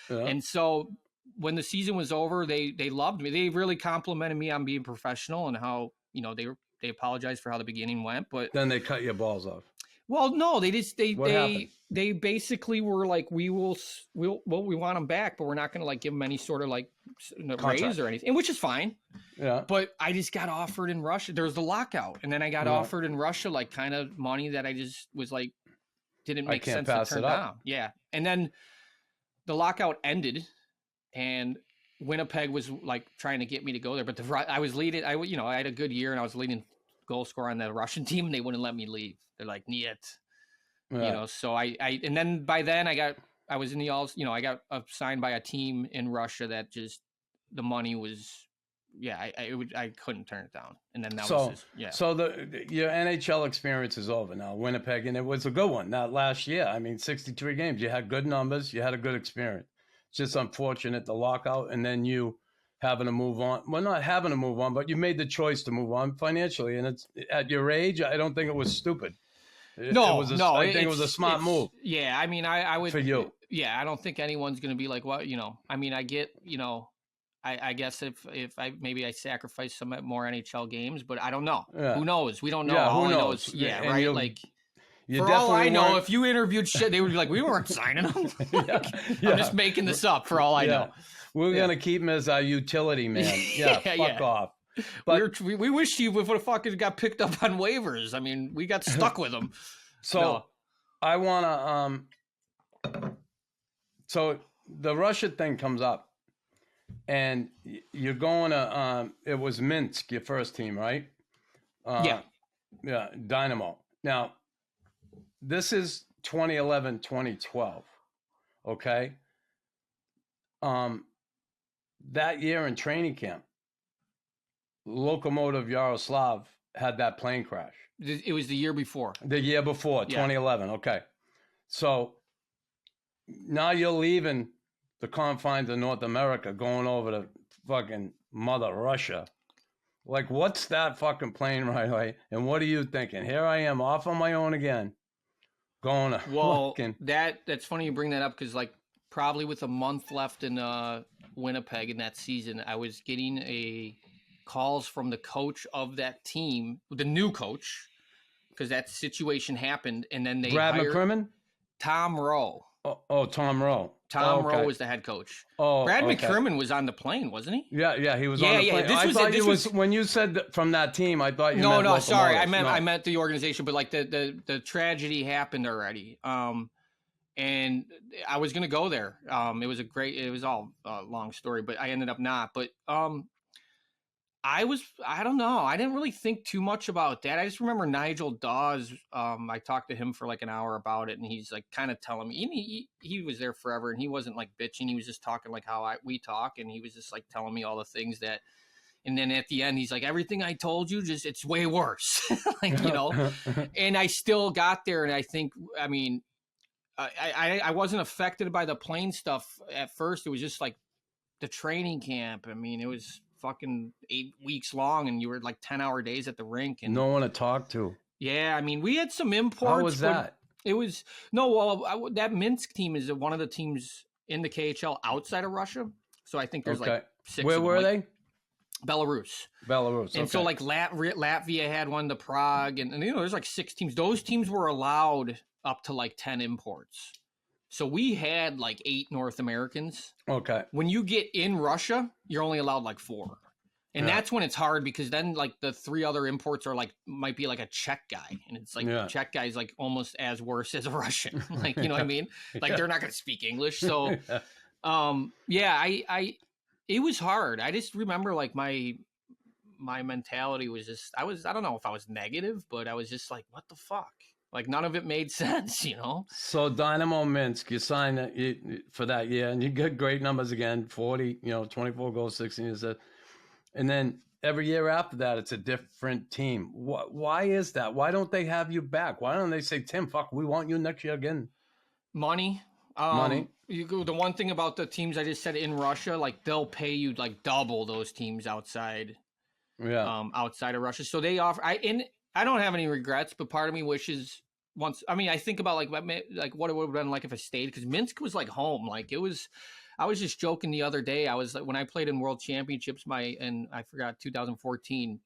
and so when the season was over, they loved me. They really complimented me on being professional and how, they apologized for how the beginning went, but then they cut your balls off. Well, no, they basically were like, we want them back, but we're not going to like give them any sort of like raise or anything, which is fine. Yeah. But I just got offered in Russia. There was the lockout, and then I got offered in Russia, like kind of money that I just was like, didn't make sense to turn down. Yeah. And then the lockout ended, and Winnipeg was like trying to get me to go there, but I was leading. I had a good year, and I was leading goal scorer on the Russian team, and they wouldn't let me leave. They're like, "Niet," So I and then by then I was in the I got signed by a team in Russia that just the money was I couldn't turn it down. And then that So, was just, so your NHL experience is over now, Winnipeg, and it was a good one. Not last year. I mean, 63 games. You had good numbers. You had a good experience. It's just unfortunate the lockout, and then you having to move on. Well, not having to move on, but you made the choice to move on financially, and it's at your age. I don't think it was stupid. I think it was a smart move. Yeah, I mean, I would for you. Yeah, I don't think anyone's going to be like, well, I mean, I get, I guess if I sacrifice some more NHL games, but I don't know. Yeah. Who knows? We don't know. Yeah, all who I knows? know is, yeah, and right? Like, for all I know, if you interviewed shit, they would be like, we weren't signing them. I'm just making this up for all I know. We're going to keep him as our utility man. Yeah, fuck off. But we wish you would have fucking got picked up on waivers. I mean, we got stuck with them. So I want to, so the Russia thing comes up and you're going to, it was Minsk, your first team, right? Yeah, Dynamo. Now, this is 2011, 2012. Okay. That year in training camp, Lokomotiv Yaroslav had that plane crash. It was the year before. The year before, 2011. Okay. So now you're leaving the confines of North America, going over to fucking Mother Russia. Like, what's that fucking plane right away? And what are you thinking? Here I am off on my own again. Going to fucking... That's funny you bring that up because, like, probably with a month left in Winnipeg in that season, I was getting calls from the coach of that team, the new coach, because that situation happened, and then they Brad hired McCrimmon? Tom Rowe. Tom Rowe. Rowe was the head coach. Brad McCrimmon was on the plane, wasn't he? Yeah, he was on the plane. I thought when you said from that team, I thought you meant No, sorry. I meant the organization, but like the tragedy happened already. And I was going to go there. It was all a long story, but I ended up not. But I don't know. I didn't really think too much about that. I just remember Nigel Dawes. I talked to him for like an hour about it, and he's like kind of telling me, he was there forever, and he wasn't like bitching. He was just talking like how we talk, and he was just like telling me all the things that, and then at the end, he's like, everything I told you, just, it's way worse. Like, and I still got there. And I think, I mean, I wasn't affected by the plane stuff at first. It was just like the training camp. I mean, it was fucking 8 weeks long, and you were like 10-hour days at the rink, and no one to talk to. Yeah, I mean, we had some imports. How was that? It was that Minsk team is one of the teams in the KHL outside of Russia. So I think there's like 6. Where were they? Belarus. And so like Latvia had one, the Prague, and there's like 6 teams. Those teams were allowed up to like 10 imports. So we had like 8 North Americans. Okay. When you get in Russia, you're only allowed like 4. And that's when it's hard, because then like the 3 other imports are like, might be like a Czech guy. And it's like, Czech guy is like almost as worse as a Russian. Like, you know what I mean? Like they're not going to speak English. So, it was hard. I just remember like my mentality was just, I don't know if I was negative, but I was just like, what the fuck? Like none of it made sense, So Dynamo Minsk, you signed for that year, and you get great numbers again, 40, 24 goals, 16. And then every year after that, it's a different team. Why is that? Why don't they have you back? Why don't they say, Tim, fuck, we want you next year again? Money. Money. The one thing about the teams I just said in Russia, like they'll pay you like double those teams outside. Yeah. Outside of Russia, so they offer. I don't have any regrets, but part of me wishes once. I mean, I think about like what it would have been like if I stayed, because Minsk was like home. Like it was. I was just joking the other day. I was like, when I played in World Championships, and I forgot 2014.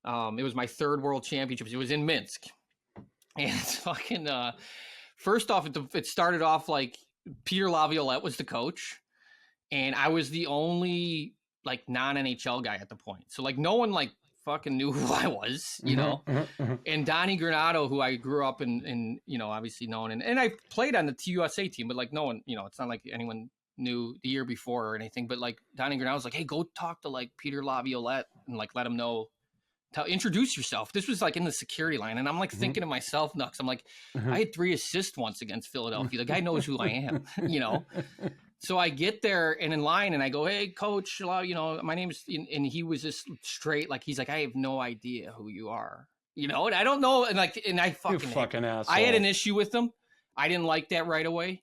It was my 3rd World Championships. It was in Minsk, and it's fucking. First off, it started off like Peter Laviolette was the coach, and I was the only like non-NHL guy at the point. So like no one like fucking knew who I was, And Donnie Granato, who I grew up in obviously known, and I played on the TUSA team, but like no one, it's not like anyone knew the year before or anything. But like Donnie Granato was like, hey, go talk to like Peter Laviolette and like let him know. Introduce yourself. This was like in the security line, and I'm like thinking to myself, Knux, I'm like, I had 3 assists once against Philadelphia. The guy knows who I am, So I get there and in line and I go, hey, coach, my name's, and he was just straight, like, he's like, I have no idea who you are, and I don't know. And I fucking asshole. I had an issue with him. I didn't like that right away.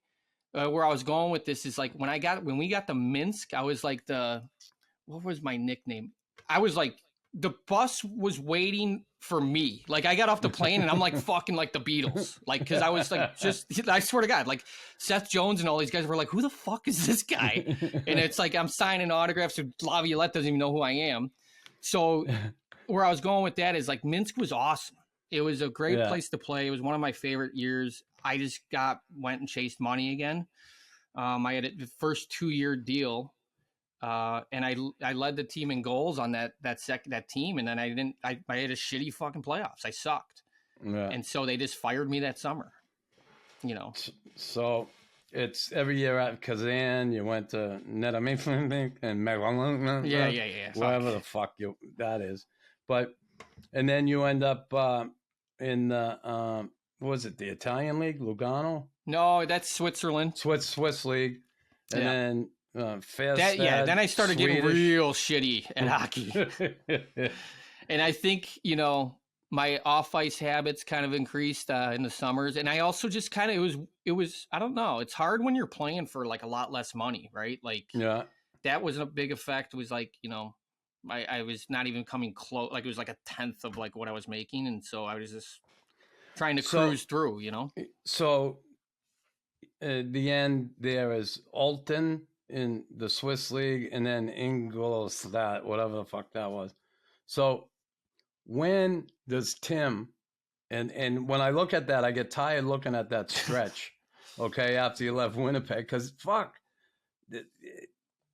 Where I was going with this is like, when we got to Minsk, I was like what was my nickname? I was like, the bus was waiting for me. Like, I got off the plane and I'm like fucking like the Beatles. Like, because I was like, I swear to God, like Seth Jones and all these guys were like, who the fuck is this guy? And it's like, I'm signing autographs to Laviolette doesn't even know who I am. So where I was going with that is like, Minsk was awesome. It was a great place to play. It was one of my favorite years. I just went and chased money again. I had the first 2-year deal. And I led the team in goals on that team. And then I had a shitty fucking playoffs. I sucked. Yeah. And so they just fired me that summer, So it's every year at Kazan, you went to Netamifink and Megalon. Yeah. Whatever the fuck that is. And then you end up in the, what was it, the Italian League, Lugano? No, that's Switzerland. Swiss League. And then then I started getting real shitty at hockey. And I think, my off-ice habits kind of increased in the summers. And I also just kind of, it was, I don't know. It's hard when you're playing for like a lot less money, right? Like, that was a big effect. It was like, I was not even coming close. Like, it was like a 10th of like what I was making. And so I was just trying to cruise through, So the end there is Alton in the Swiss League, and then Ingolstadt, whatever the fuck that was. So when does Tim, and when I look at that, I get tired looking at that stretch, okay, after you left Winnipeg, because fuck,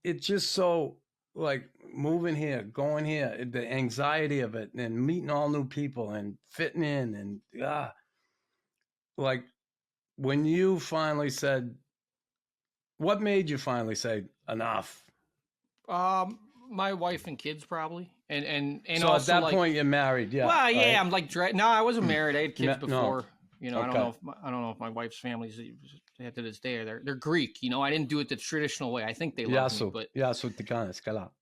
it's just so, like, moving here, going here, the anxiety of it, and meeting all new people, and fitting in, and like, when you finally said, what made you finally say enough? My wife and kids probably, and so also at that point you're married, yeah. Well, yeah, right? I'm like, no, I wasn't married. I had kids before. Okay. I don't know if my wife's family's to this day they're Greek. I didn't do it the traditional way. I think they love me, but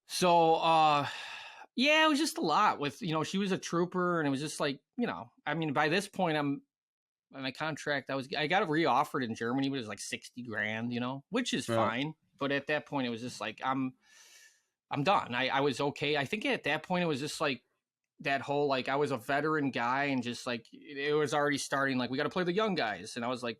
so yeah, it was just a lot with she was a trooper, and it was just like I mean, by this point my contract, I got re-offered in Germany, but it was like $60,000, which is fine. But at that point, it was just like, I'm done. I was okay. I think at that point, it was just like that whole, like, I was a veteran guy, and just like, it was already starting, like, we got to play the young guys. And I was like,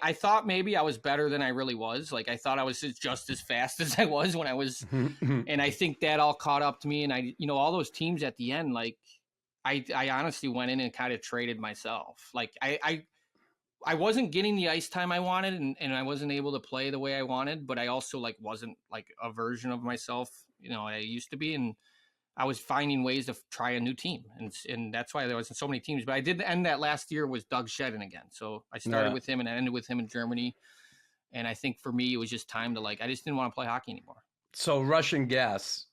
I thought maybe I was better than I really was. Like, I thought I was just as fast as I was when I was, and I think that all caught up to me. And all those teams at the end, like, I honestly went in and kind of traded myself. Like, I wasn't getting the ice time I wanted, and I wasn't able to play the way I wanted, but I also like wasn't like a version of myself, I used to be. And I was finding ways to try a new team. And that's why there wasn't so many teams, but I did end that last year with Doug Shedden again. So I started with him and I ended with him in Germany. And I think for me, it was just time to I just didn't want to play hockey anymore. So Russian gas,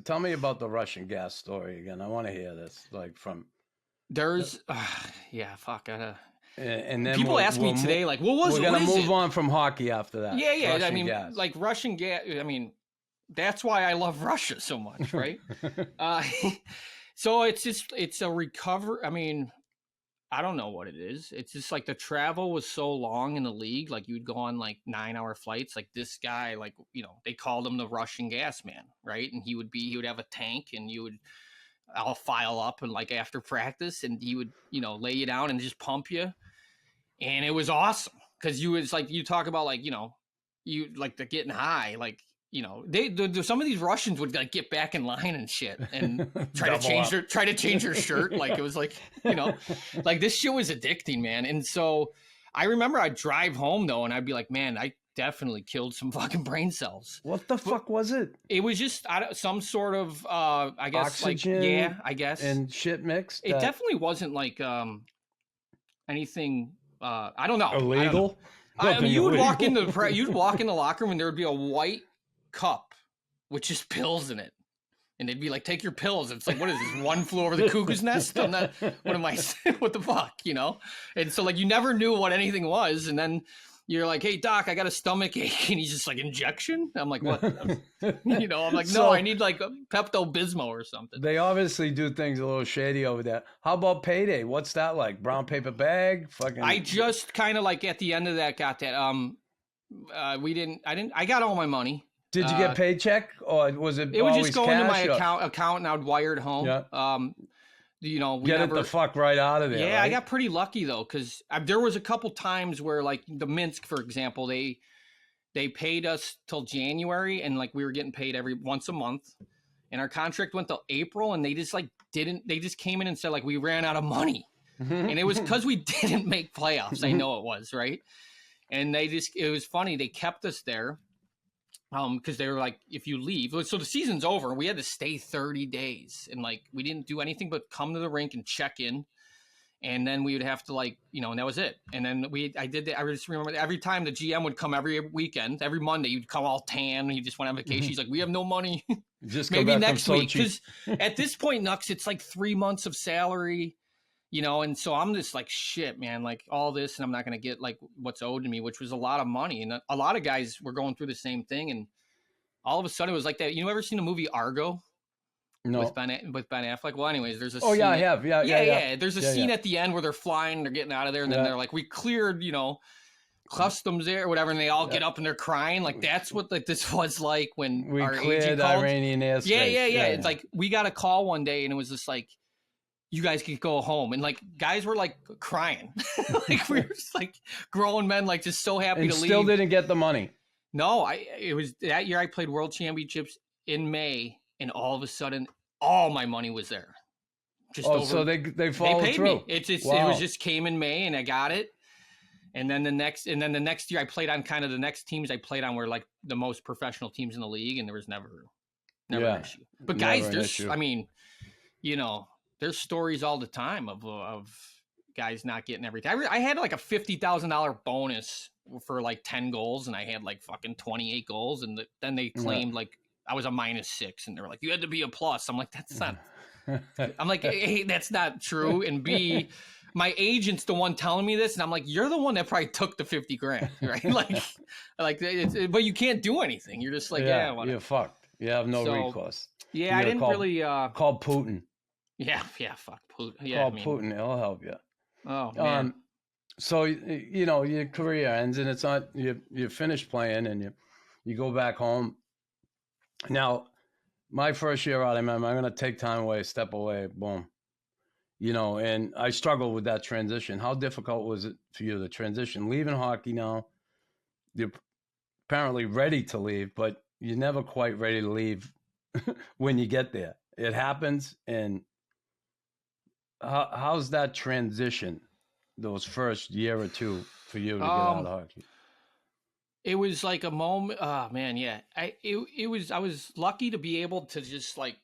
tell me about the Russian gas story again. I want to hear this, like, from. There's, fuck. And then people ask me today, like, what was it? We're going to move on from hockey after that. Yeah. Russian I mean, gas. like Russian gas, I mean, that's why I love Russia so much, right? So it's a recovery. I mean, I don't know what it is. It's just like the travel was so long in the league. Like, you'd go on like 9-hour flights. Like, this guy, like, they called him the Russian gas man, right? And he would have a tank, and I'll file up, and like after practice, and he would, lay you down and just pump you. And it was awesome. Cause you talk about like, you like the getting high, like, some of these Russians would like get back in line and shit and try to change their shirt. Like, it was like, like this shit was addicting, man. And so I remember I'd drive home though, and I'd be like, man, I definitely killed some fucking brain cells. What the fuck was it? It was just some sort of, I guess, oxygen, like, yeah, I guess. And shit mixed. It definitely wasn't like anything, I don't know. Illegal? I mean, you'd walk in the locker room, and there would be a white cup with just pills in it, and they'd be like, take your pills. It's like, what is this, One Flew Over the Cuckoo's Nest? I'm not, what am I, what the fuck, And so like, you never knew what anything was. And then you're like, hey doc, I got a stomach ache, and he's just like, injection? I'm like, what? You know, I'm like, no, So- I need like a Pepto-Bismol or something. They obviously do things a little shady over there. How about payday? What's that like? Brown paper bag? Fucking. I just kind of like at the end of that got that. I got all my money. Did you get paycheck or was it? It would always just go into my cash or- account, and I'd wire it home. Yeah. You know, we Get never, it the fuck right out of there. Yeah, right? I got pretty lucky though, because there was a couple times where, like the Minsk, for example, they paid us till January, and like we were getting paid once a month, and our contract went till April, and they just like didn't. They just came in and said like we ran out of money, and it was because we didn't make playoffs. I know it was right, and it was funny. They kept us there. Because they were like, if you leave, so the season's over, and we had to stay 30 days, and like we didn't do anything but come to the rink and check in, and then we would have to like, you know, and that was it. And then I did that. I just remember every time the GM would come every weekend, every Monday, you'd come all tan, and you just went on vacation. He's like, we have no money. Just Maybe go back next from week, Sochi. because at this point, Knux, it's like 3 months of salary. You know, and so I'm just like, shit, man, like all this, and I'm not going to get like what's owed to me, which was a lot of money. And a lot of guys were going through the same thing. And all of a sudden it was like that. You ever seen the movie Argo? No. With Ben Affleck? Well, anyways, there's a Oh, scene. yeah, I have. Yeah. There's a scene at the end where they're flying, they're getting out of there, and then they're like, we cleared, you know, customs there or whatever, and they all get up and they're crying. Like that's what like this was like when We our cleared agent called. Iranian airspace. Yeah. It's like we got a call one day, and it was just like, you guys could go home, and like guys were like crying. Like we were just like grown men, like just so happy and to leave. still didn't get the money. No, it was that year I played World Championships in May, and all of a sudden all my money was there. Just so they followed paid through. me. It Wow. was just came in May, and I got it. And then the next year I played on kind of the next teams I played on were like the most professional teams in the league, and there was never an issue. But guys, I mean, you know, there's stories all the time of guys not getting everything. I had like a $50,000 bonus for like 10 goals, and I had like fucking 28 goals, and then they claimed like I was a -6, and they were like, you had to be a plus. I'm like, that's not. I'm like, A, that's not true, and B, my agent's the one telling me this, and I'm like, you're the one that probably took the 50 grand, right? But you can't do anything. You're just like, you're fucked. You have no recourse. Yeah, I didn't really. Call Putin. Yeah, fuck Putin. Yeah, Call Putin. He'll help you. Oh man. So you know your career ends, and it's not you finish playing, and you go back home. Now, my first year out, I'm going to take time away, step away, boom. You know, and I struggled with that transition. How difficult was it for you, the transition? Leaving hockey now, you're apparently ready to leave, but you're never quite ready to leave when you get there. It happens, and how's that transition, those first year or two for you to get out of hockey? It was like a moment. Oh man, yeah. I was lucky to be able to just like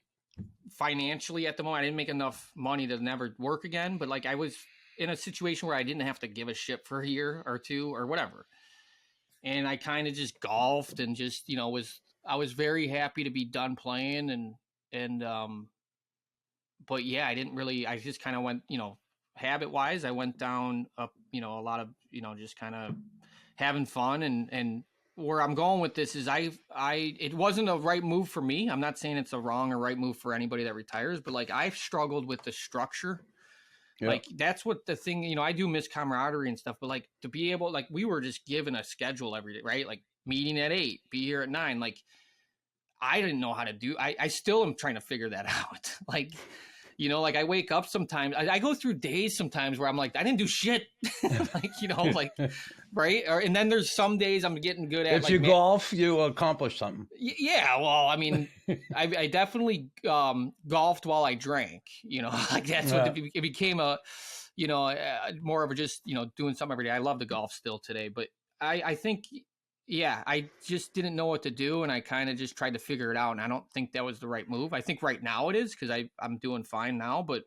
financially at the moment. I didn't make enough money to never work again, but like I was in a situation where I didn't have to give a shit for a year or two or whatever. And I kind of just golfed and just, you know, I was very happy to be done playing and but yeah, I just kind of went, you know, habit wise, I went down up, you know, a lot of, you know, just kind of having fun and where I'm going with this is it wasn't a right move for me. I'm not saying it's a wrong or right move for anybody that retires, but like I've struggled with the structure. Yep. Like that's what the thing, you know, I do miss camaraderie and stuff, but like to be able, like we were just given a schedule every day, right? Like meeting at 8, be here at 9. Like I didn't know how to do, I still am trying to figure that out. Like, you know, like I wake up sometimes, I go through days sometimes where I'm like, I didn't do shit. Like, you know, like, right. And then there's some days I'm getting good at. If you golf, you accomplish something. Yeah. Well, I mean, I definitely golfed while I drank, you know, like that's what it became a, you know, more of a just, you know, doing something every day. I love the golf still today, but I think, yeah, I just didn't know what to do, and I kind of just tried to figure it out, and I don't think that was the right move. I think right now it is because I'm doing fine now, but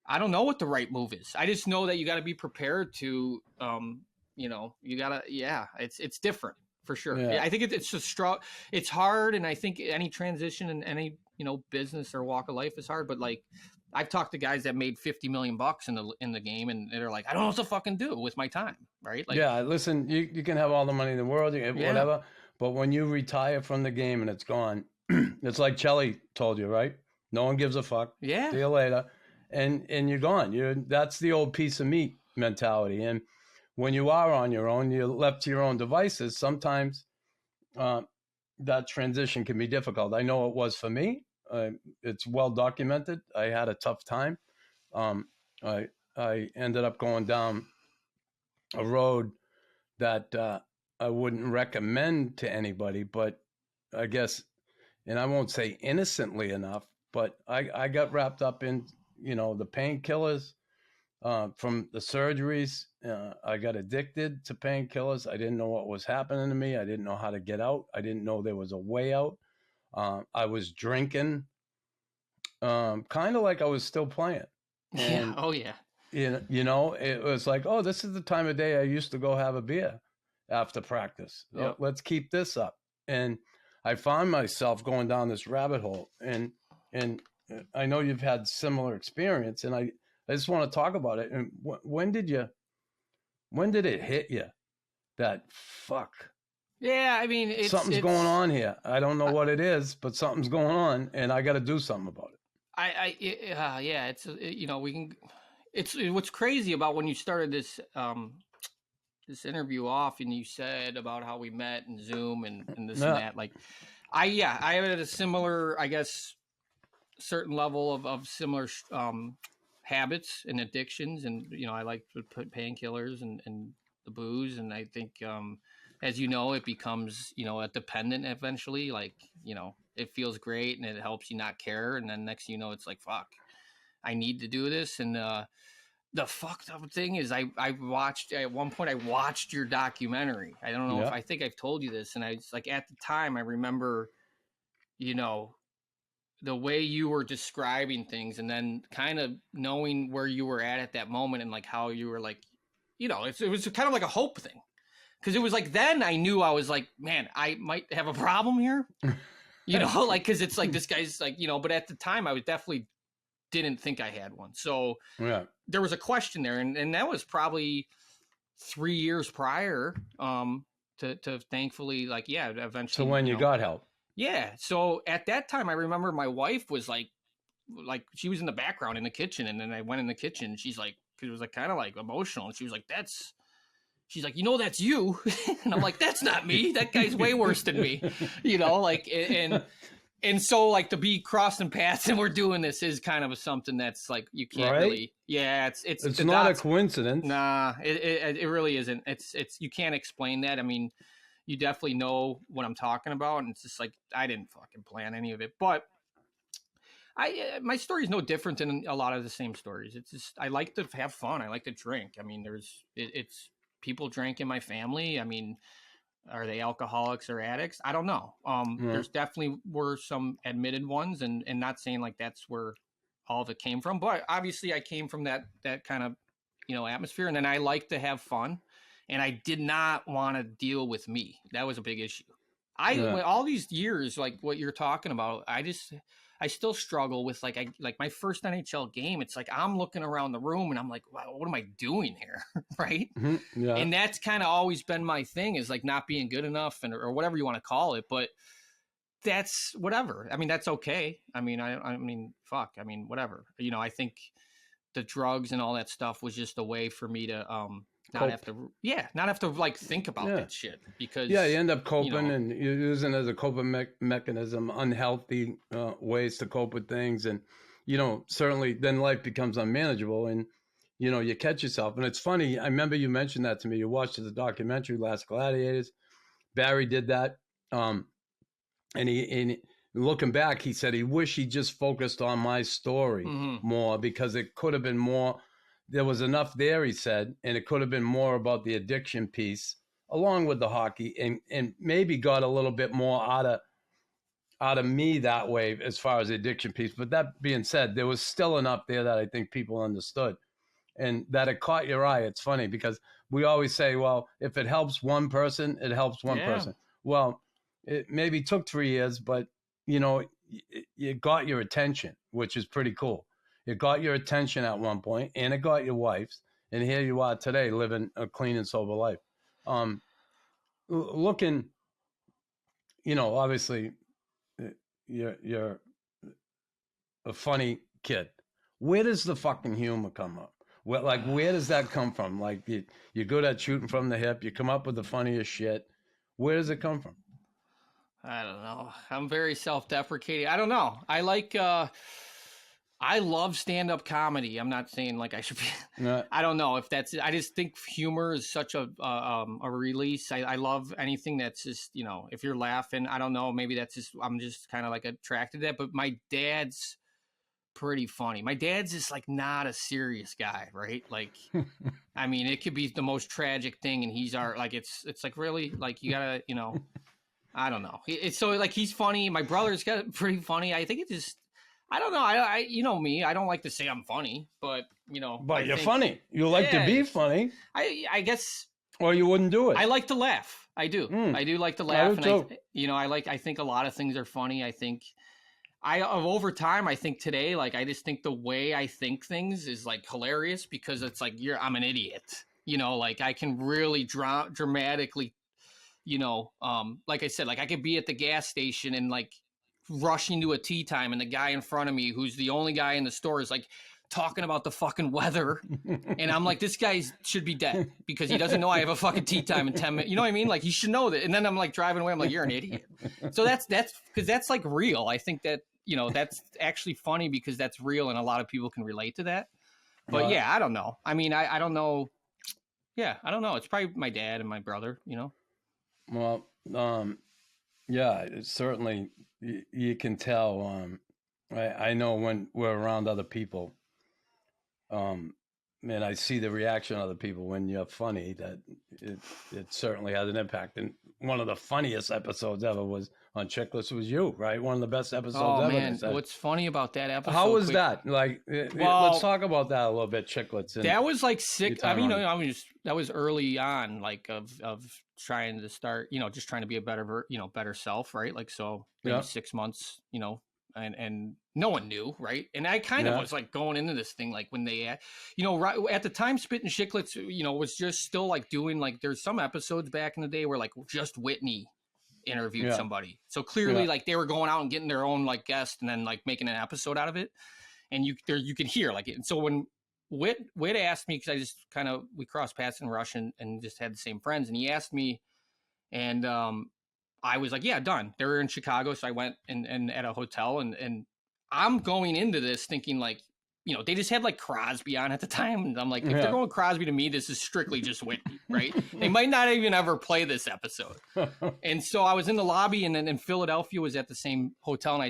I don't know what the right move is. I just know that you got to be prepared to, you know, you got to, it's different for sure. Yeah. I think it's just it's hard, and I think any transition in any, you know, business or walk of life is hard, but like I've talked to guys that made $50 million in the game, and they're like, I don't know what to fucking do with my time. right? Like, yeah, listen, you can have all the money in the world, whatever, but when you retire from the game and it's gone, it's like Chelly told you, right? No one gives a fuck. yeah, See you later, and you're gone. That's the old piece of meat mentality. And when you are on your own, you're left to your own devices. Sometimes that transition can be difficult. I know it was for me. It's well documented. I had a tough time. Um, I ended up going down a road that I wouldn't recommend to anybody, but I guess, and I won't say innocently enough, but I got wrapped up in, the painkillers from the surgeries. I got addicted to painkillers. I didn't know what was happening to me. I didn't know how to get out. I didn't know there was a way out. I was drinking, kind of like I was still playing. And, oh yeah, it was like, oh, this is the time of day I used to go have a beer after practice. Yep. Let's keep this up. And I found myself going down this rabbit hole. And I know you've had similar experience, and I just want to talk about it. And when did it hit you that fuck? yeah. I mean, Something's going on here. I don't know what it is, but something's going on, and I got to do something about it. Yeah. It's we can. It's what's crazy about when you started this this interview off, and you said about how we met in Zoom and this and that. Like, I had a similar, I guess, certain level of similar habits and addictions, and I like to put painkillers and the booze, and I think as it becomes a dependent eventually. Like, it feels great and it helps you not care, and then next it's like, fuck, I need to do this. And the fucked up thing is I watched at one point, I watched your documentary. I don't know if I think I've told you this, and I was like, at the time I remember the way you were describing things, and then kind of knowing where you were at that moment, and like how you were like, it was kind of like a hope thing. Cause it was like, then I knew, I was like, man, I might have a problem here, like, cause it's like, this guy's like, but at the time I was definitely didn't think I had one. So there was a question there. And that was probably 3 years prior to thankfully, like, eventually. So when you got help. Yeah. So at that time, I remember my wife was like she was in the background in the kitchen. And then I went in the kitchen. She's like, cause it was like kind of like emotional. And she was like, she's like, that's you. And I'm like, that's not me. That guy's way worse than me, like, and so like to be crossing paths and we're doing this is kind of something that's like, you can't really, it's not a coincidence. Nah, it really isn't. It's, you can't explain that. I mean, you definitely know what I'm talking about. And it's just like, I didn't fucking plan any of it, but my story is no different than a lot of the same stories. It's just, I like to have fun. I like to drink. I mean, it's people drank in my family. I mean, are they alcoholics or addicts? I don't know. There's definitely were some admitted ones, and not saying like that's where all of it came from, but obviously I came from that kind of, atmosphere. And then I like to have fun, and I did not want to deal with me. That was a big issue. All these years, like what you're talking about, I still struggle with like my first NHL game. It's like, I'm looking around the room and I'm like, wow, what am I doing here? Right. Mm-hmm. Yeah. And that's kind of always been my thing, is like not being good enough, or whatever you want to call it. But that's whatever. I mean, that's okay. I mean, I mean, fuck. I mean, whatever. I think the drugs and all that stuff was just a way for me to not have to like think about that shit, because you end up coping and you're using it as a coping mechanism, unhealthy ways to cope with things. And, certainly then life becomes unmanageable, and, you catch yourself. And it's funny. I remember you mentioned that to me. You watched the documentary, Last Gladiators. Barry did that. And he looking back, he said he wished he just focused on my story more, because it could have been more. There was enough there, he said, and it could have been more about the addiction piece along with the hockey, and maybe got a little bit more out of me that way as far as the addiction piece. But that being said, there was still enough there that I think people understood, and that it caught your eye. It's funny because we always say, well, if it helps one person, it helps one person. Well, it maybe took 3 years, but, it got your attention, which is pretty cool. It got your attention at one point, and it got your wife's, and here you are today living a clean and sober life. Looking, obviously, you're a funny kid. Where does the fucking humor come up? Where does that come from? Like, you're good at shooting from the hip. You come up with the funniest shit. Where does it come from? I don't know. I'm very self-deprecating. I don't know. I love stand-up comedy. I'm not saying like I should be. I don't know if that's. I just think humor is such a release. I love anything that's just, if you're laughing. I don't know. Maybe that's just. I'm just kind of like attracted to that. But my dad's pretty funny. My dad's just like not a serious guy, right? Like, I mean, it could be the most tragic thing, and he's it's like really like you gotta, I don't know. It's so like he's funny. My brother's got pretty funny. I think it just. I don't know. I you know me. I don't like to say I'm funny, but But you're funny. You like to be funny. I guess. Or you wouldn't do it. I like to laugh. I do. I do like to laugh, I think a lot of things are funny. I think over time, I think today, like I just think the way I think things is like hilarious because it's like I'm an idiot. Like I can really dramatically, like I said, like I could be at the gas station and like rushing to a tea time, and the guy in front of me, who's the only guy in the store, is like talking about the fucking weather, and I'm like, this guy should be dead because he doesn't know I have a fucking tea time in 10 minutes. You know what I mean? Like, he should know that. And then I'm like driving away. I'm like, you're an idiot. So that's because that's like real. I think that that's actually funny because that's real, and a lot of people can relate to that. But yeah, I don't know. I mean, I don't know. Yeah, I don't know. It's probably my dad and my brother. Well, yeah, it's certainly. You can tell. I know when we're around other people, and I see the reaction of other people when you're funny, that it certainly has an impact. And one of the funniest episodes ever was on Chiclets was you, right? One of the best episodes ever. Man, what's funny about that episode? How was that? Like, let's talk about that a little bit, Chiclets. That was like sick. I mean, that was early on, like of trying to start, just trying to be a better self, right? Like, so maybe 6 months, and no one knew, right? And I kind of was like going into this thing, like when they, right at the time, Spittin Chiclets, was just still like doing like, there's some episodes back in the day where like just Whitney interviewed somebody. So clearly like they were going out and getting their own like guest and then like making an episode out of it. And you can hear like it. And so when Whit asked me, because I just we crossed paths in Rush and just had the same friends, and he asked me, and I was like, yeah, done. They were in Chicago, so I went and at a hotel, and I'm going into this thinking like, they just had like Crosby on at the time, and I'm like, if they're going Crosby to me, this is strictly just Whitney, right? They might not even ever play this episode. And so I was in the lobby, and then in Philadelphia was at the same hotel, and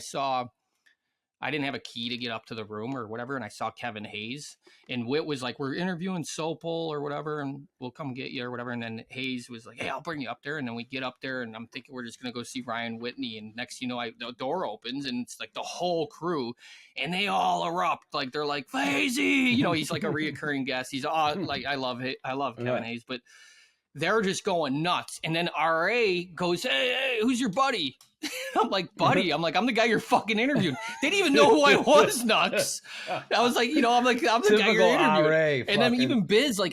I didn't have a key to get up to the room or whatever, and I saw Kevin Hayes, and Whit was like, we're interviewing Sopel or whatever, and we'll come get you or whatever. And then Hayes was like, hey, I'll bring you up there. And then we get up there, and I'm thinking we're just going to go see Ryan Whitney. And next, the door opens, and it's like the whole crew, and they all erupt. Like, they're like, Hazy, he's like a reoccurring guest. He's like, I love Kevin Hayes, but they're just going nuts. And then RA goes, hey, who's your buddy? I'm like, buddy, I'm the guy you're fucking interviewing. They didn't even know who I was, Knux. I was like, I'm the guy you're interviewing. And then even Biz, like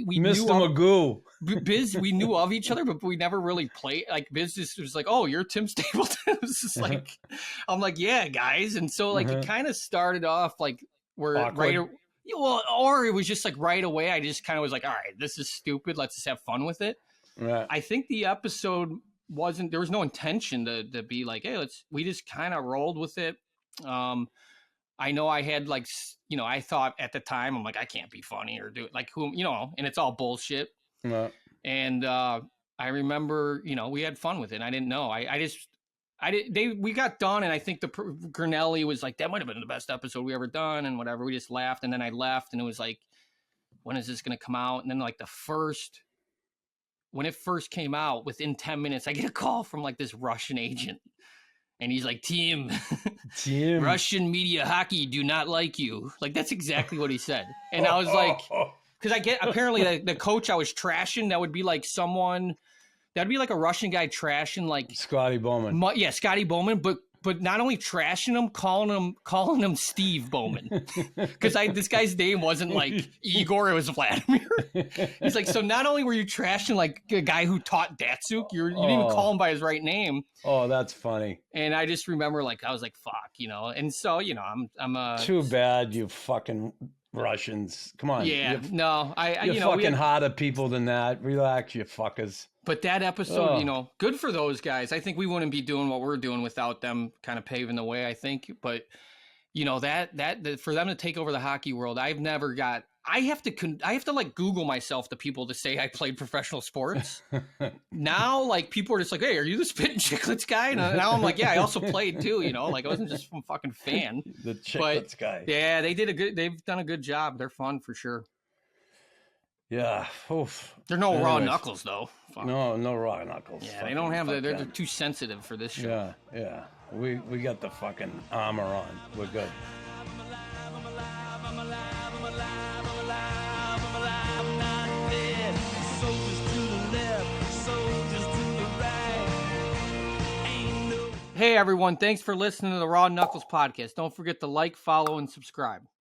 we Mr. knew Biz, we knew of each other, but we never really played. Like Biz just was like, oh, you're Tim Stapleton. It was just like, I'm like, yeah, guys. And so like it kind of started off like or it was just like right away. I just kind of was like, all right, this is stupid. Let's just have fun with it. Right. I think the episode there was no intention to be like, hey, we just kind of rolled with it. I know I had like, I thought at the time, I'm like, I can't be funny or do it like who, and it's all bullshit. Yeah. And I remember, we had fun with it. I didn't know. We got done, and I think the Grinelli was like, that might have been the best episode we ever done, and whatever. We just laughed, and then I left, and it was like, when is this going to come out? And then like when it first came out, within 10 minutes, I get a call from like this Russian agent, and he's like, Tim, Russian media hockey do not like you. Like, that's exactly what he said. And I was like, because apparently the coach I was trashing, that would be like that'd be like a Russian guy trashing like Scotty Bowman. Scotty Bowman, but but not only trashing him, calling him Steve Bowman, because this guy's name wasn't like Igor, it was Vladimir. He's like, so not only were you trashing like a guy who taught Datsuk, you didn't even call him by his right name. Oh, that's funny. And I just remember, like, I was like, fuck, and so I'm too bad, you fucking Russians. Come on. Yeah, no, you're fucking harder people than that. Relax, you fuckers. But that episode, good for those guys. I think we wouldn't be doing what we're doing without them kind of paving the way, I think. But, that for them to take over the hockey world, I have to like Google myself to people to say I played professional sports. Now, like, people are just like, hey, are you the Spittin Chiclets guy? And now I'm like, yeah, I also played too, like, I wasn't just some fucking fan. The Chiclets guy. Yeah, they've done a good job. They're fun for sure. Yeah. Oof. They're no RawKnux though. Fuck. No RawKnux. Yeah, they don't have they're too sensitive for this show. Yeah. We got the fucking armor on. We're good. Hey everyone, thanks for listening to the RawKnux podcast. Don't forget to like, follow, and subscribe.